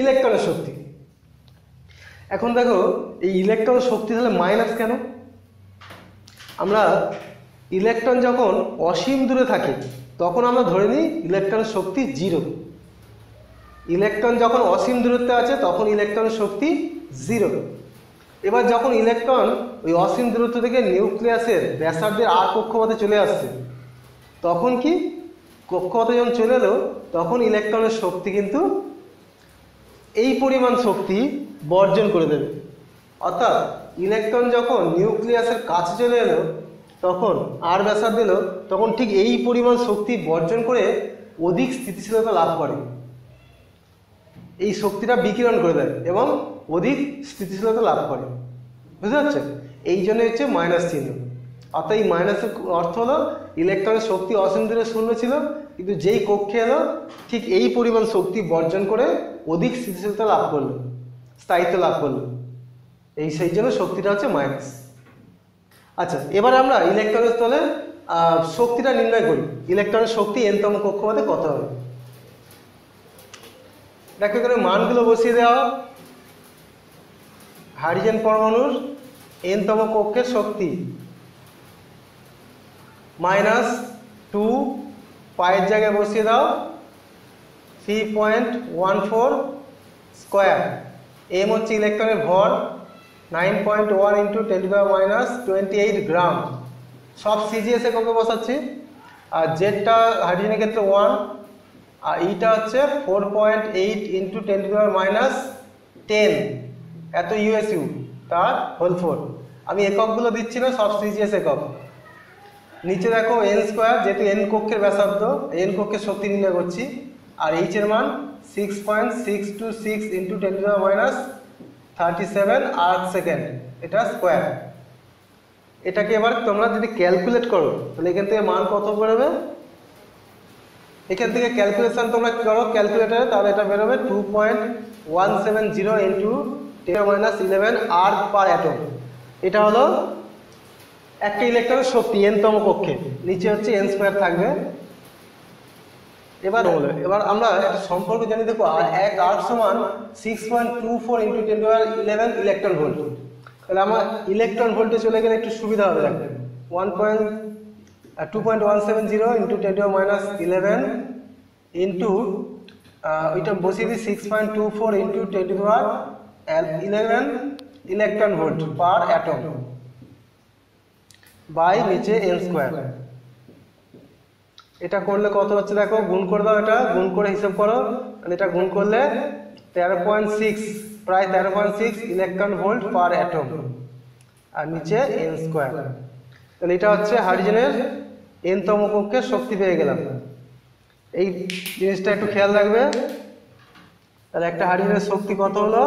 ইলেকট্রনের শক্তি। এখন দেখো এই ইলেকট্রনের শক্তি তাহলে মাইনাস কেন? আমরা ইলেকট্রন যখন অসীম দূরে থাকে তখন আমরা ধরে নিই ইলেকট্রনের শক্তি 0। ইলেকট্রন যখন অসীম দূরত্বে আছে তখন ইলেকট্রনের শক্তি 0। এবার যখন ইলেকট্রন ওই অসীম দূরত্ব থেকে নিউক্লিয়াসের ব্যাসার্ধের আর কক্ষপথে চলে আসছে, তখন কি কক্ষপথে যখন চলে এলো তখন ইলেকট্রনের শক্তি কিন্তু এই পরিমাণ শক্তি বর্জন করে দেবে। অর্থাৎ ইলেকট্রন যখন নিউক্লিয়াসের কাছে চলে এলো তখন আর ব্যাসার্ধ এলো, তখন ঠিক এই পরিমাণ শক্তি বর্জন করে অধিক স্থিতিশীলতা লাভ করে। এই শক্তিটা বিকিরণ করে দেয় এবং অধিক স্থিতিশীলতা লাভ করে। বুঝতে পারছেন? এই জন্য হচ্ছে মাইনাস চিহ্ন। অর্থাৎ এই মাইনাসের অর্থ হলো ইলেকট্রনের শক্তি অসীম দূরে শূন্য ছিল, কিন্তু যেই কক্ষে এলো ঠিক এই পরিমাণ শক্তি বর্জন করে অধিক স্থিতিশীলতা লাভ করলো, স্থায়িত্ব লাভ করলো। সেই জন্য শক্তিটা হচ্ছে মাইনাস। আচ্ছা, এবার আমরা ইলেকট্রনের স্থলে শক্তিটা নির্ণয় করি। ইলেকট্রনের শক্তি n-তম কক্ষপথে কত হবে? দেখো এখানে মানগুলো বসিয়ে দেওয়া। হাইড্রোজেন পরমাণুর n-তম কক্ষের শক্তি -2, পায়ের জায়গায় বসিয়ে দাও 3.14 স্কোয়ার। m হচ্ছে ইলেকট্রনের ভর, 9.1 × 10⁻28 গ্রাম। সব সিজিএস এককে বসাচ্ছি। আর জেডটা হাইড্রোজেনের ক্ষেত্রে 1, আর ইটা হচ্ছে 4.8 × 10⁻10, এত ইউএসইউ তার হোল 4। আমি এককগুলো দিচ্ছি না, সব সিজিএস একক। নিচে দেখো n², যেহেতু n কক্ষের ব্যাসার্ধ, n কক্ষের শক্তি নির্ণয় করছি। আর এইচ এর মান 6.626 × 10⁻37 আর্ক সেকেন্ড, এটা স্কোয়ার। এটাকে এবার তোমরা যদি ক্যালকুলেট করো তাহলে এখান থেকে মান কত বেরোবে? এখান থেকে ক্যালকুলেশন তোমরা করো ক্যালকুলেটারে, তাহলে এটা বেরোবে 2.170 × 10⁻11 আর্ক পার অ্যাটম। এটা হলো একটা ইলেকট্রনের শক্তি n-তম কক্ষে। নিচে হচ্ছে n² থাকবে। এবার আমরা একটা সম্পর্ক জানি, দেখো এক আর্ক সমান 6.24 × 10⁻11 ইলেকট্রন ভোল্ট। তাহলে আমার ইলেকট্রন ভোল্টে চলে গেলে একটু সুবিধা হবে। দেখো 2.170 × 10⁻11 ইন্টু ওইটা বসিয়ে দিই 6.24 × 10⁻11 electron volt per atom by নিচে n²। এটা করলে কত হচ্ছে দেখো, গুণ করে দাও, এটা গুণ করে হিসাব করো। এটা গুণ করলে 13.6, প্রায় 13.6 ইলেকট্রন ভোল্ট পার অ্যাটম, আর নিচে n²। তাহলে এটা হচ্ছে হাইড্রোজেনের n-তম কক্ষের শক্তি পেয়ে গেলাম। এই জিনিসটা একটু খেয়াল রাখবে। তাহলে একটা হাইড্রোজেনের শক্তি কত হলো?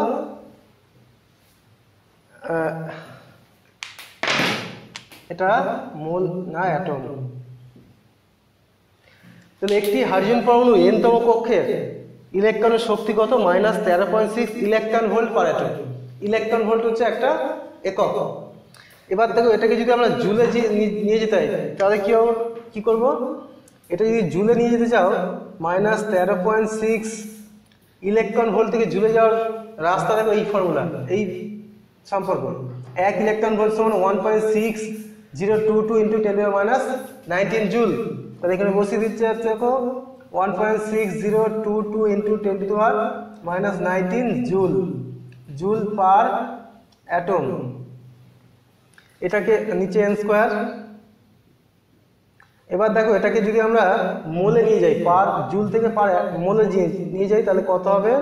এটা মোল না অ্যাটম। তাহলে একটি হাইড্রোজেন পরমাণু n-তম কক্ষের ইলেকট্রনের শক্তি কত? -13.6 electron volt per atom. Electron volt হচ্ছে একটা একক। এবার দেখো এটাকে যদি আমরা জুলে নিয়ে যেতে হয় তাহলে কি করব? এটা যদি জুলে নিয়ে যেতে চাও, -13.6 ইলেকট্রন ভোল্ট থেকে জুলে যাওয়ার রাস্তা দেখো এই ফর্মুলা, এই সম্পর্ক। 1 ইলেকট্রন ভোল্ট সমান 1.6022 × 10⁻19 জুল। তাহলে এখানে বসিয়ে দিচ্ছে দেখো 1.6022 × 10⁻19 জুল, জুল পার অ্যাটম। এটাকে নিচে n²। এবার দেখো এটাকে যদি আমরা মোলে নিয়ে যাই, পার জুল থেকে পার মোলে নিয়ে যাই, তাহলে কত হবে?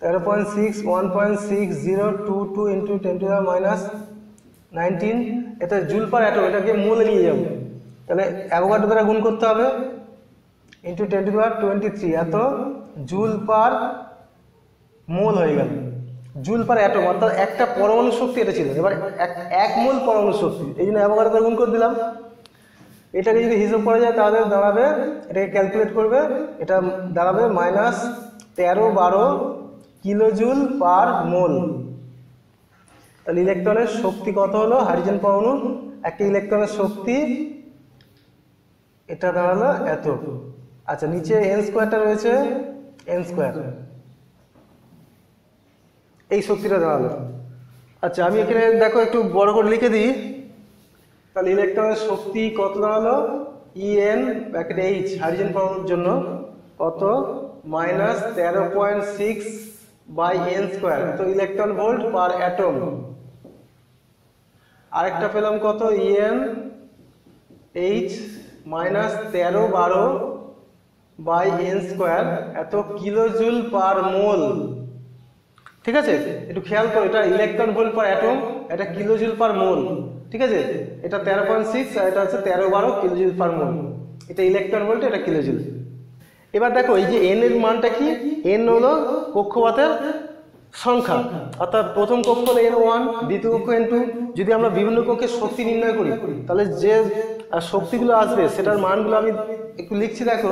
1.6022 × 10⁻19, এটা জুল পার অ্যাটম। এটাকে মোলে নিয়ে যাবো, তাহলে অ্যাভোগাড্রো দ্বারা গুণ করতে হবে, × 10⁻23, এত জুল পার মোল হয়ে গেল। জুল পার অ্যাটম, অর্থাৎ একটা পরমাণু শক্তি এটা ছিল। এবার 1 মোল পরমাণু শক্তি, এই জন্য অ্যাভোগাড্রোতে গুণ করে দিলাম। এটাকে যদি হিসাব করা যায় তাহলে দাঁড়াবে, এটাকে ক্যালকুলেট করবে, এটা দাঁড়াবে -13-12 কিলোজুল পার মোল। তাহলে ইলেকট্রনের শক্তি কত হলো? হাইড্রোজেন পরমাণুর একটা ইলেকট্রনের শক্তি এটা দাঁড়ালো এত। আচ্ছা, নিচে n স্কোয়ারটা রয়েছে, n স্কোয়ার, এই শক্তিটা দাঁড়ালো। আচ্ছা, আমি এখানে দেখো একটু বড় করে লিখে দিই। তাহলে ইলেকট্রনের শক্তি কত দাঁড়ালো? En ব্র্যাকেট H হাইড্রোজেন পরমাণুর জন্য কত? -13.6 বাই n স্কোয়ার, তো ইলেকট্রন ভোল্ট পার অ্যাটম। আরেকটা পেলাম কত? En H -13-12 by n square, এত কিলোজুল পার মোল। ঠিক আছে, একটু খেয়াল করো, এটা ইলেকট্রন ভোল্ট পার অ্যাটম, এটা কিলোজুল পার মোল। ঠিক আছে, এটা 13.6 আর এটা হচ্ছে 13-12 কিলোজুল পার মোল। এটা ইলেকট্রন ভোল্ট, এটা কিলোজুল। এবার দেখো এই যে n এর মানটা কি? n হলো কক্ষপথের সংখ্যা, অর্থাৎ প্রথম কক্ষ হলো n1, দ্বিতীয় কক্ষ n2। যদি আমরা বিভিন্ন কক্ষের শক্তি নির্ণয় করি তাহলে যে শক্তিগুলো আসবে সেটার মানগুলো আমি একটু লিখছি। দেখো,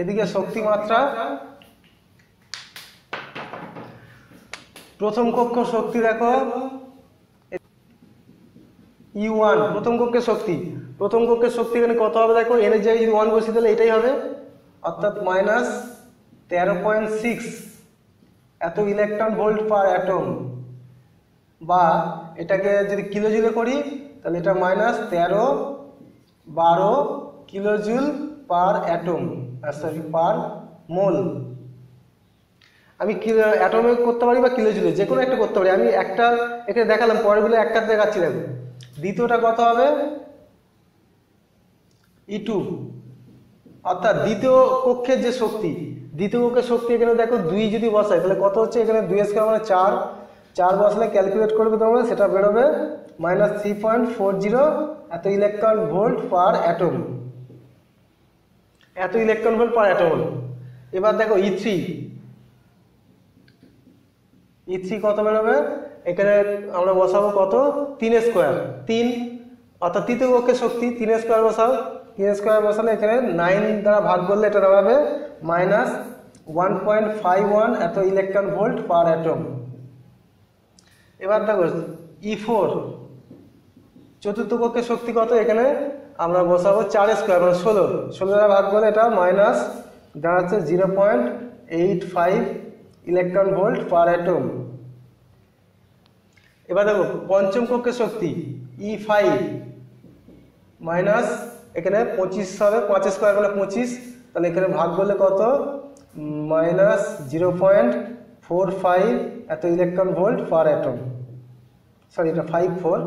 এদিকে শক্তি মাত্রা, প্রথম কক্ষ শক্তি দেখো E1, প্রথম কক্ষের শক্তি। প্রথম কক্ষের শক্তি এখানে কত হবে দেখো, n এর জায়গায় যদি 1 বসিয়ে দিলে এটাই হবে, অর্থাৎ -13.6 এত ইলেকট্রন ভোল্ট পার অ্যাটম। বা এটাকে যদি কিলোজুলে করি তাহলে এটা -13-12 কিলোজুল পার অ্যাটম, সরি পার মোল। আমি অ্যাটমে করতে পারি বা কিলোজুলে, যে কোনো একটা করতে পারি। আমি একটা এখানে দেখালাম, পরেরগুলো একটা দেখাচ্ছি। দেখো, দ্বিতীয়টা কত হবে? E2, অর্থাৎ দ্বিতীয় কক্ষের যে শক্তি, দ্বিতীয় কক্ষের শক্তি এখানে দেখো 2 যদি বসাই তাহলে কত হচ্ছে? এখানে 2 স্কয়ার মানে 4 বসালে ক্যালকুলেট করবে তোমরা, সেটা বেরোবে -3.40 এত ইলেকট্রন ভোল্ট পার অ্যাটম। এত ইলেকট্রন ভোল্ট পার অ্যাটম হলো। এবার দেখো E3 কত বেরোবে? এখানে আমরা বসাবো কত? 3 স্কয়ার, 3, অর্থাৎ তৃতীয় কক্ষের শক্তি 3 স্কয়ার বসাও। 3 স্কয়ার বসালে এখানে 9 দ্বারা ভাগ করলে এটা দাঁড়াবে -1.51 এত ইলেকট্রন ভোল্ট পার অ্যাটম। এবার দেখো E4, চতুর্থ কক্ষের শক্তি কত? এখানে আমরা বসাবো 4 স্কয়ার মানে 16 দ্বারা ভাগ করলে এটা মাইনাস দাঁড়াচ্ছে 0.85 ইলেকট্রন ভোল্ট পার অ্যাটম। এবার দেখো পঞ্চম কক্ষের শক্তি E5 মাইনাস এখানে 25 হবে, 5 স্কয়ার করলে 25, তাহলে এখানে ভাগ করলে কত? -0.45 এত electron volt per atom, sorry এটা 54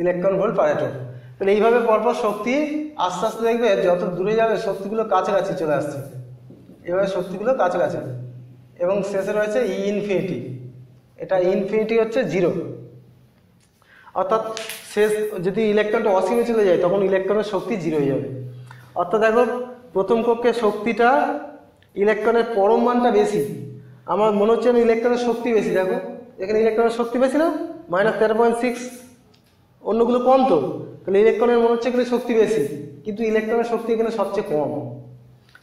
ইলেকট্রন ভোল্ট পার অ্যাটম। তাহলে এইভাবে পরপর শক্তি আস্তে আস্তে দেখবে যত দূরে যাবে শক্তিগুলো কাছাকাছি চলে আসছে, এভাবে শক্তিগুলো কাছাকাছি। এবং শেষে রয়েছে E ইনফিনিটি, এটা ইনফিনিটি হচ্ছে 0, অর্থাৎ শেষ যদি ইলেকট্রনটা অসীমে চলে যায় তখন ইলেকট্রনের শক্তি 0 হয়ে যাবে। অর্থাৎ দেখো প্রথম কক্ষের শক্তিটা ইলেকট্রনের পরম মানটা বেশি, আমার মনে হচ্ছে না ইলেকট্রনের শক্তি বেশি। দেখো এখানে ইলেকট্রনের শক্তি বেশি না, -13.6, অন্যগুলো কম, তো তাহলে ইলেকট্রনের মনে হচ্ছে এখানে শক্তি বেশি, কিন্তু ইলেকট্রনের শক্তি এখানে সবচেয়ে কম।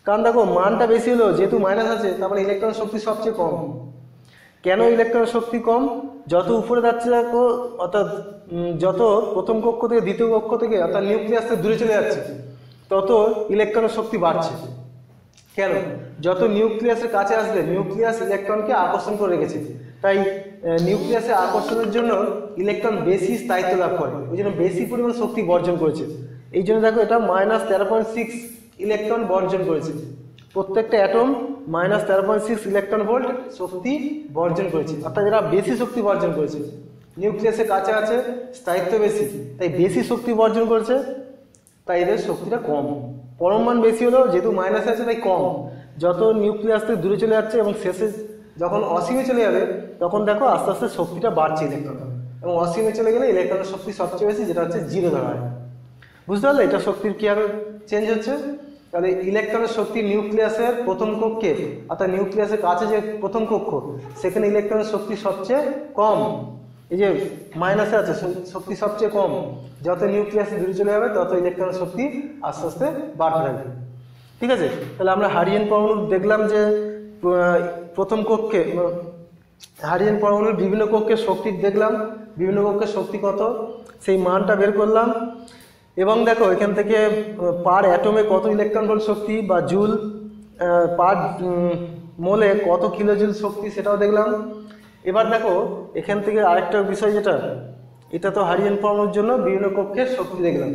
কারণ দেখো মানটা বেশি হলো, যেহেতু মাইনাস আছে তারপরে ইলেকট্রনের শক্তি সবচেয়ে কম। কেন ইলেকট্রনের শক্তি কম? যত উপরে যাচ্ছে দেখো, অর্থাৎ যত প্রথম কক্ষ থেকে দ্বিতীয় কক্ষ থেকে অর্থাৎ নিউক্লিয়াস থেকে দূরে চলে যাচ্ছে তত ইলেকট্রনের শক্তি বাড়ছে। কেন? যত নিউক্লিয়াসের কাছে আসবে নিউক্লিয়াস ইলেকট্রনকে আকর্ষণ করে রেখেছে, তাই নিউক্লিয়াসের আকর্ষণের জন্য ইলেকট্রন বেশি স্থায়িত্ব লাভ করে, ওই জন্য বেশি পরিমাণ শক্তি বর্জন করেছে। এই জন্য দেখো এটা -13.6 ইলেকট্রন বর্জন করেছে, প্রত্যেকটা অ্যাটম -13.6 ইলেকট্রন ভোল্ট শক্তি বর্জন করেছে, অর্থাৎ এরা বেশি শক্তি বর্জন করেছে। নিউক্লিয়াসের কাছে আছে, স্থায়িত্ব বেশি, তাই বেশি শক্তি বর্জন করেছে, তাই এদের শক্তিটা কম। পরম মান বেশি হলেও যেহেতু মাইনাস আছে তাই কম। যত নিউক্লিয়াস থেকে দূরে চলে যাচ্ছে এবং শেষে যখন অসীমে চলে যাবে তখন দেখো আস্তে আস্তে শক্তিটা বাড়ছে ইলেকট্রন। এবং অসীমে চলে গেলে ইলেকট্রনের শক্তি সবচেয়ে বেশি, যেটা হচ্ছে 0 ধরা হয়। বুঝতে পারলে এটা শক্তির কিভাবে চেঞ্জ হচ্ছে? তাহলে ইলেকট্রনের শক্তি নিউক্লিয়াসের প্রথম কক্ষে, অর্থাৎ নিউক্লিয়াসের কাছে যে প্রথম কক্ষ, সেখানে ইলেকট্রনের শক্তি সবচেয়ে কম। এই যে মাইনাসে আছে, শক্তি সবচেয়ে কম। যত নিউক্লিয়াসে দূরে চলে যাবে তত ইলেকট্রনের শক্তি আস্তে আস্তে বাড়তে থাকবে। ঠিক আছে, তাহলে আমরা হাইড্রোজেন পরমাণু দেখলাম যে প্রথম কক্ষে, হাইড্রোজেন পরমাণুর বিভিন্ন কক্ষের শক্তি দেখলাম, বিভিন্ন কক্ষের শক্তি কত সেই মানটা বের করলাম। এবং দেখো এখান থেকে পার অ্যাটমে কত ইলেকট্রন ভোল্ট শক্তি বা জুল, পার মোলে কত কিলো জুল শক্তি সেটাও দেখলাম। এবার দেখো এখান থেকে আরেকটা বিষয়, যেটা এটা তো হাইড্রোজেন পরমাণুর জন্য বিভিন্ন কক্ষের শক্তি দেখলাম।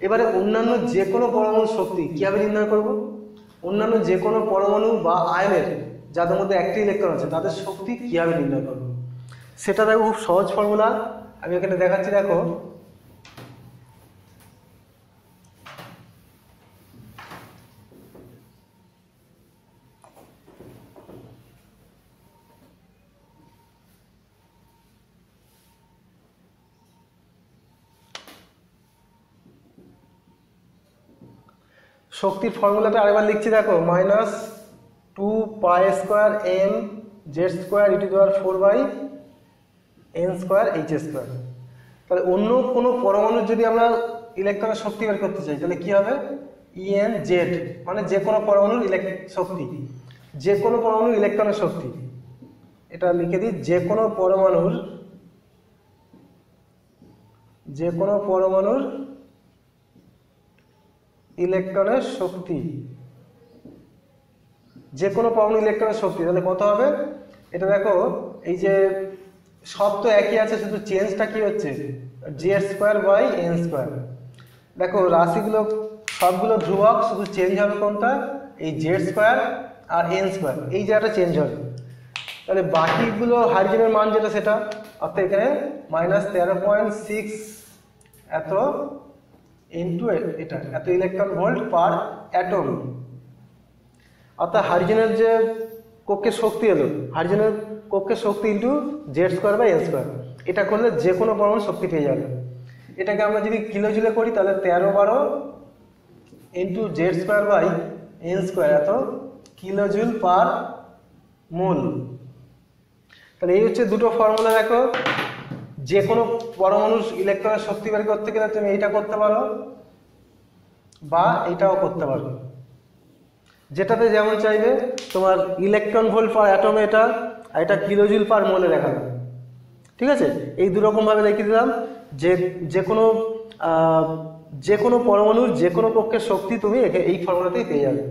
এবারে অন্যান্য যে কোনো পরমাণুর শক্তি কীভাবে নির্ণয় করব? অন্যান্য যে কোনো পরমাণু বা আয়নের যাদের মধ্যে একটি ইলেকট্রন আছে তাদের শক্তি কীভাবে নির্ণয় করব, সেটা দেখো খুব সহজ ফর্মুলা আমি এখানে দেখাচ্ছি। দেখো শক্তির ফর্মুলাটা আরেকবার লিখছি। দেখো -2π² mz²e⁴/n²h²। তাহলে অন্য কোনো পরমাণুর যদি আমরা ইলেকট্রনের শক্তি বের করতে চাই তাহলে কি হবে? EnZ, মানে যে কোনো পরমাণুর শক্তি, যে কোনো পরমাণুর ইলেকট্রনের শক্তি। এটা লিখে দিই, যে কোনো পরমাণুর ইলেকট্রনের শক্তি, যে কোনো পরমাণু ইলেকট্রনের শক্তি। তাহলে কত হবে? এটা দেখো এই যে সব তো একই আছে, শুধু চেঞ্জটা কি হচ্ছে? Z²/n²। দেখো রাশিগুলো সবগুলো ধ্রুবক, শুধু চেঞ্জ হবে কোনটা? এই Z² আর n², এই জায়গাটা চেঞ্জ হবে। তাহলে বাকিগুলো হাইড্রোজেনের মান যেটা সেটা, অর্থাৎ এখানে -13.6 এত ইন্টু এটা এত ইলেকট্রন ভোল্ট পার অ্যাটম। অর্থাৎ হাইড্রোজেনের যে কক্ষের শক্তি এলো, হাইড্রোজেনের কক্ষের শক্তি ইন্টু Z²/n², এটা করলে যে কোনো পরমাণুর শক্তি পেয়ে যাবে। এটাকে আমরা যদি কিলো জুলে করি তাহলে 1312 ইন্টু Z²/n² এত কিলো জুল পার মোল। তাহলে এই হচ্ছে দুটো ফর্মুলা। দেখো যে কোনো পরমাণুর ইলেকট্রনের শক্তি বের করতে গেলে তুমি এইটা করতে পারো বা এইটাও করতে পারো, যেটাতে যেমন চাইবে। তোমার ইলেকট্রন ভোল্ট পার অ্যাটমে এটা, আর এটা কিলো জুল পার মোলে দেখাবে। ঠিক আছে, এই দুরকম ভাবে লিখে দিলাম যে কোনো পরমাণুর যে কোনো কক্ষের শক্তি তুমি এই ফর্মুলাতেই পেয়ে যাবে।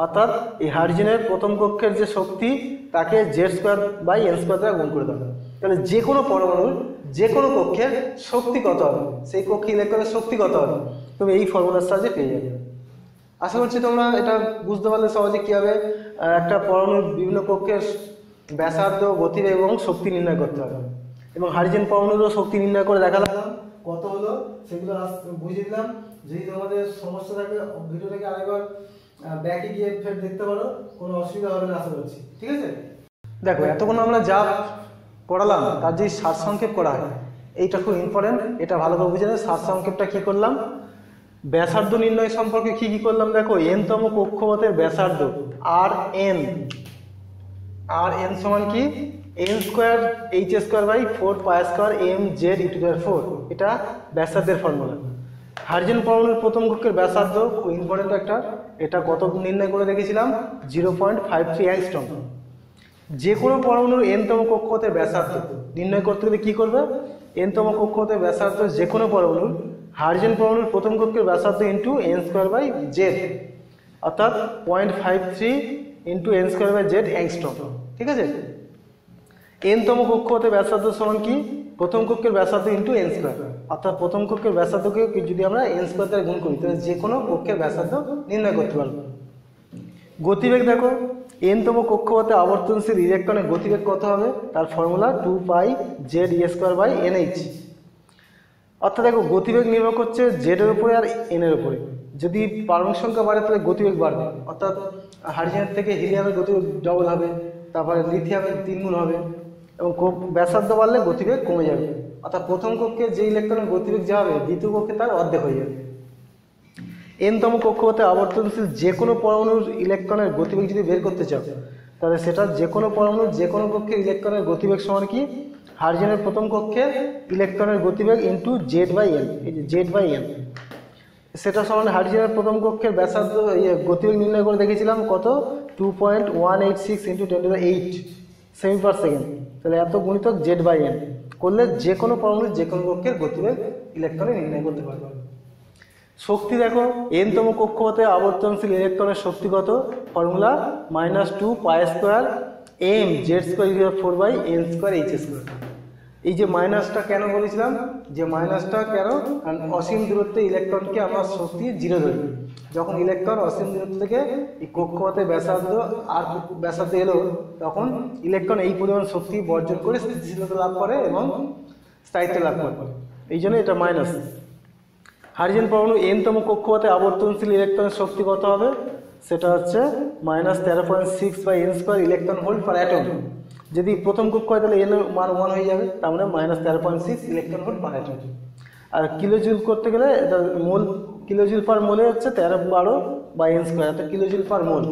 অর্থাৎ এই হাইড্রোজেনের প্রথম কক্ষের যে শক্তি তাকে Z²/n² দ্বারা গুণ করে দেবে। তাহলে যে কোনো পরমাণুর যে কোনো কক্ষের শক্তি কত হবে, সেই কক্ষে ইলেকট্রনের শক্তি কত হবে, তুমি এই ফর্মুলার সাহায্যে পেয়ে যাবে। আশা করছি তোমরা এটা বুঝতে পারলে সহজে কীভাবে একটা পরমাণুর বিভিন্ন কক্ষের ব্যাসার্ধ, গতিবেগ এবং শক্তি নির্ণয় করতে হবে। এবং হাইড্রোজেন পরমাণুরও শক্তি নির্ণয় করে দেখালাম কত হলো, সেগুলো বুঝিয়ে দিলাম। যদি তোমাদের সমস্যা থাকে ভিডিওটাকে আরেকবার ব্যাকে গিয়ে ফের দেখতে পারো, কোনো অসুবিধা হবে না আশা করছি। ঠিক আছে, দেখো এতক্ষণ আমরা যা পড়ালাম তার যে সারসংক্ষেপ করা হয়, এইটা খুব ইম্পর্টেন্ট, এটা ভালো করে বুঝে নেবে। সারসংক্ষেপটা কী করলাম? ব্যাসার্ধ নির্ণয় সম্পর্কে কি করলাম দেখো, n-তম কক্ষপথের ব্যাসার্ধ r n সমান কি? n²h²/4π² mz⁴, এটা ব্যাসার্ধের ফর্মুলা। হাইড্রোজেন পরমাণুর প্রথম কক্ষের ব্যাসার্ধ খুব ইম্পর্টেন্ট একটা, এটা কত নির্ণয় করে দেখেছিলাম? 0.53 অ্যাংস্ট্রম। যে কোনো পরমাণুর n-তম কক্ষপথের ব্যাসার্ধ নির্ণয় করতে গেলে কি করবে? n-তম কক্ষপথের ব্যাসার্ধ যে কোনো পরমাণুর, হাইড্রোজেন পরমাণুর প্রথম কক্ষের ব্যাসার্ধ ইন্টু n²/z, অর্থাৎ 0.53 ইন্টু n²/z অ্যাংস্ট্রম। ঠিক আছে, n-তম কক্ষপথের ব্যাসার্ধ সমান কি? প্রথম কক্ষের ব্যাসার্ধ ইন্টু n², অর্থাৎ প্রথম কক্ষের ব্যাসার্ধকে যদি আমরা n² দ্বারা গুণ করি তাহলে যে কোনো কক্ষের ব্যাসার্ধ নির্ণয় করতে পারবো। গতিবেগ দেখো, n-তম কক্ষপথে আবর্তনশীল ইলেকট্রনের গতিবেগ কত হবে? তার ফর্মুলা 2πze²/nh। অর্থাৎ দেখো গতিবেগ নির্ভর করছে জেডের উপরে আর এনের উপরে। যদি পারমাণবিক সংখ্যা বাড়ে তাহলে গতিবেগ বাড়বে, অর্থাৎ হাইড্রোজেনের থেকে হিলিয়ামের গতিবেগ ডবল হবে, তারপরে লিথিয়ামের 3 গুণ হবে, এবং ব্যাসার্ধ বাড়লে গতিবেগ কমে যাবে। অর্থাৎ প্রথম কক্ষে যে ইলেকট্রনের গতিবেগ যা হবে দ্বিতীয় কক্ষে তার অর্ধেক হয়ে যাবে। এনতম কক্ষপথে আবর্তনশীল যে কোনো পরমাণুর ইলেকট্রনের গতিবেগ যদি বের করতে চাও তাহলে সেটা যে কোনো পরমাণুর যে কোনো কক্ষের ইলেকট্রনের গতিবেগ সমান কি হাইড্রোজেনের প্রথম কক্ষের ইলেকট্রনের গতিবেগ ইন্টু Z/N, এই যে Z/N, সেটা সমান হাইড্রোজেনের প্রথম কক্ষের ব্যাসার্ধ গতিবেগ নির্ণয় করে দেখেছিলাম কত 2.186 × 10⁸ সেমি/সেকেন্ড। তাহলে এত গুণিতক Z/N করলে যে কোনো পরমাণুর যে কোনো কক্ষের গতিবেগ ইলেকট্রনে নির্ণয় করতে পারবে। শক্তি দেখো এনতম কক্ষপথে আবর্তনশীল ইলেকট্রনের শক্তি কত, ফর্মুলা -2 π² mz² 4/n² h²। এই যে মাইনাসটা কেন বলেছিলাম, যে মাইনাসটা কেন, কারণ অসীম দূরত্বে ইলেকট্রনকে আমরা শক্তি 0 ধরি। যখন ইলেকট্রন অসীম দূরত্ব থেকে এই কক্ষপথে ব্যাসার্ধ আর ব্যাসার্ধ এলো তখন ইলেকট্রন এই পরিমাণ শক্তি বর্জন করে স্থিতিশীলতা লাভ করে এবং স্থায়িত্ব লাভ করে, এই জন্য এটা মাইনাস। হাইড্রোজেন পরমাণু এনতম কক্ষপথে আবর্তনশীল ইলেকট্রনের শক্তি কত হবে, সেটা হচ্ছে -13.6/n² electron volt per atom. যদি প্রথম কক্ষ হয় তাহলে এন মান 1 হয়ে যাবে, তার মানে -13.6 ইলেকট্রন ভোল্ট পার অ্যাটম। আর কিলোজুল করতে গেলে এটা মোল, কিলোজুল পার মোলে হচ্ছে 1312/n², অর্থাৎ কিলোজুল পার মোল।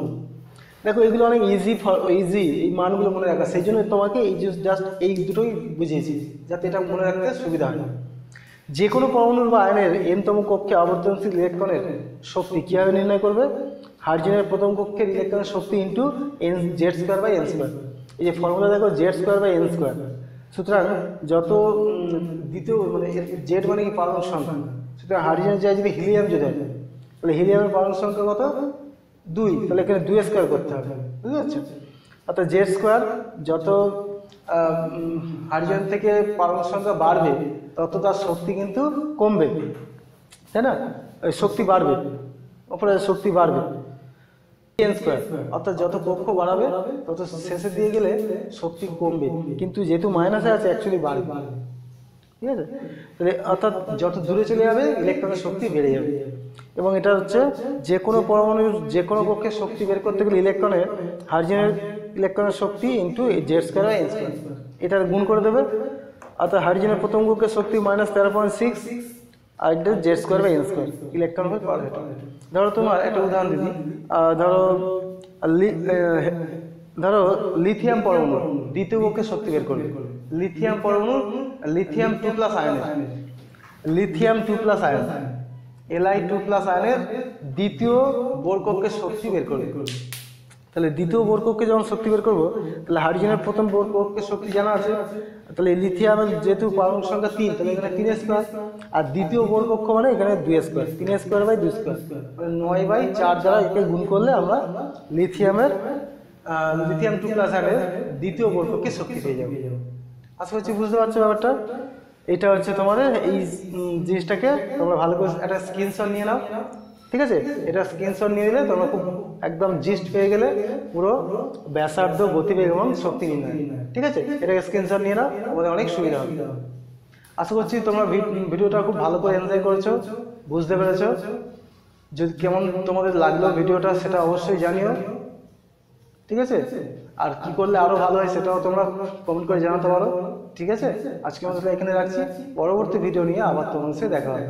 দেখো এগুলো অনেক ইজি এই মানগুলো মনে রাখা, সেই জন্য তোমাকে এই জাস্ট এই দুটোই বুঝিয়েছি যাতে এটা মনে রাখতে সুবিধা হয়। যে কোনো পরমাণুর বা আয়নের এনতম কক্ষে আবর্তনশীল ইলেকট্রনের শক্তি কীভাবে নির্ণয় করবে, হাইড্রোজেনের প্রথম কক্ষের ইলেকট্রনের শক্তি ইন্টু Z²/n²। এই যে ফর্মুলা দেখো Z²/n²। সুতরাং যত দ্বিতীয় মানে জেড মানে কি পারমাণবিক সংখ্যা, সুতরাং হাইড্রোজেনের জায়গায় যদি হিলিয়াম যদি হয় তাহলে হিলিয়ামের পারমাণবিক সংখ্যা কত 2, তাহলে এখানে 2² করতে হবে, বুঝতে পারছো। অর্থাৎ Z², যত হাইড্রোজেন থেকে পারমাণবিক সংখ্যা বাড়বে তত তার শক্তি কিন্তু কমবে, তাই না, শক্তি বাড়বে, ওপরে শক্তি বাড়বে n², অর্থাৎ যত কক্ষ বাড়াবে তত শেষে দিয়ে গেলে শক্তি কমবে, কিন্তু যেহেতু মাইনাসে আছে অ্যাকচুয়ালি বাড়বে, ঠিক আছে। তাহলে অর্থাৎ যত দূরে চলে যাবে ইলেকট্রনের শক্তি বেড়ে যাবে। এবং এটা হচ্ছে যে কোনো পরমাণুর যে কোনো কক্ষের শক্তি বের করতে গেলে ইলেকট্রনের হাইড্রোজেনের ইলেকট্রনের শক্তি ইন্টু Z²/n², এটা গুণ করে দেবে। অর্থাৎ হাইড্রোজেনের প্রথম কক্ষের শক্তি -13.6 আর এটা Z²/n², electron volt per atom. ধরো তোমার একটা উদাহরণ দিদি, ধরো লিথিয়াম পরমাণু দ্বিতীয় কক্ষের শক্তি বের করবে। লিথিয়াম পরমাণু লিথিয়াম 2+ আয়নের Li2+ আয়নের দ্বিতীয় বোর কক্ষের শক্তি বের করবে। তাহলে দ্বিতীয় বোর কক্ষে যখন শক্তি বের করবো তাহলে হাইড্রোজেনের প্রথম বোর কক্ষের শক্তি জানা আছে, তাহলে লিথিয়ামের যেহেতু পারমাণবিক সংখ্যা 3 তাহলে এখানে 3² আর দ্বিতীয় বোর কক্ষ মানে এখানে 2², 3²/2², মানে 9/4 দ্বারা একে গুণ করলে আমরা লিথিয়াম 2+ আয়নের দ্বিতীয় বোর কক্ষের শক্তি পেয়ে যাবো। আশা করছি বুঝতে পারছো ব্যাপারটা। এটা হচ্ছে তোমাদের এই জিনিসটাকে তোমরা ভালো করে একটা স্ক্রিনশট নিয়ে নাও, ঠিক আছে। এটা স্ক্রিনশট নিয়ে নিলে তোমরা খুব একদম জিস্ট পেয়ে গেলে পুরো ব্যাসার্ধ, গতিবেগ এবং শক্তি নির্ণয়, ঠিক আছে। এটাকে স্ক্রিনশট নিয়ে নাও, আমাদের অনেক সুবিধা হবে। আশা করছি তোমরা ভিডিওটা খুব ভালো করে এনজয় করেছো, বুঝতে পেরেছো। যদি কেমন তোমাদের লাগলো ভিডিওটা সেটা অবশ্যই জানিও, ঠিক আছে। আর কি করলে আরো ভালো হয় সেটাও তোমরা কমেন্ট করে জানাতে পারো, ঠিক আছে। আজকে আমরা এখানে রাখছি, পরবর্তী ভিডিও নিয়ে আবার তোমাদের সাথে দেখা হবে।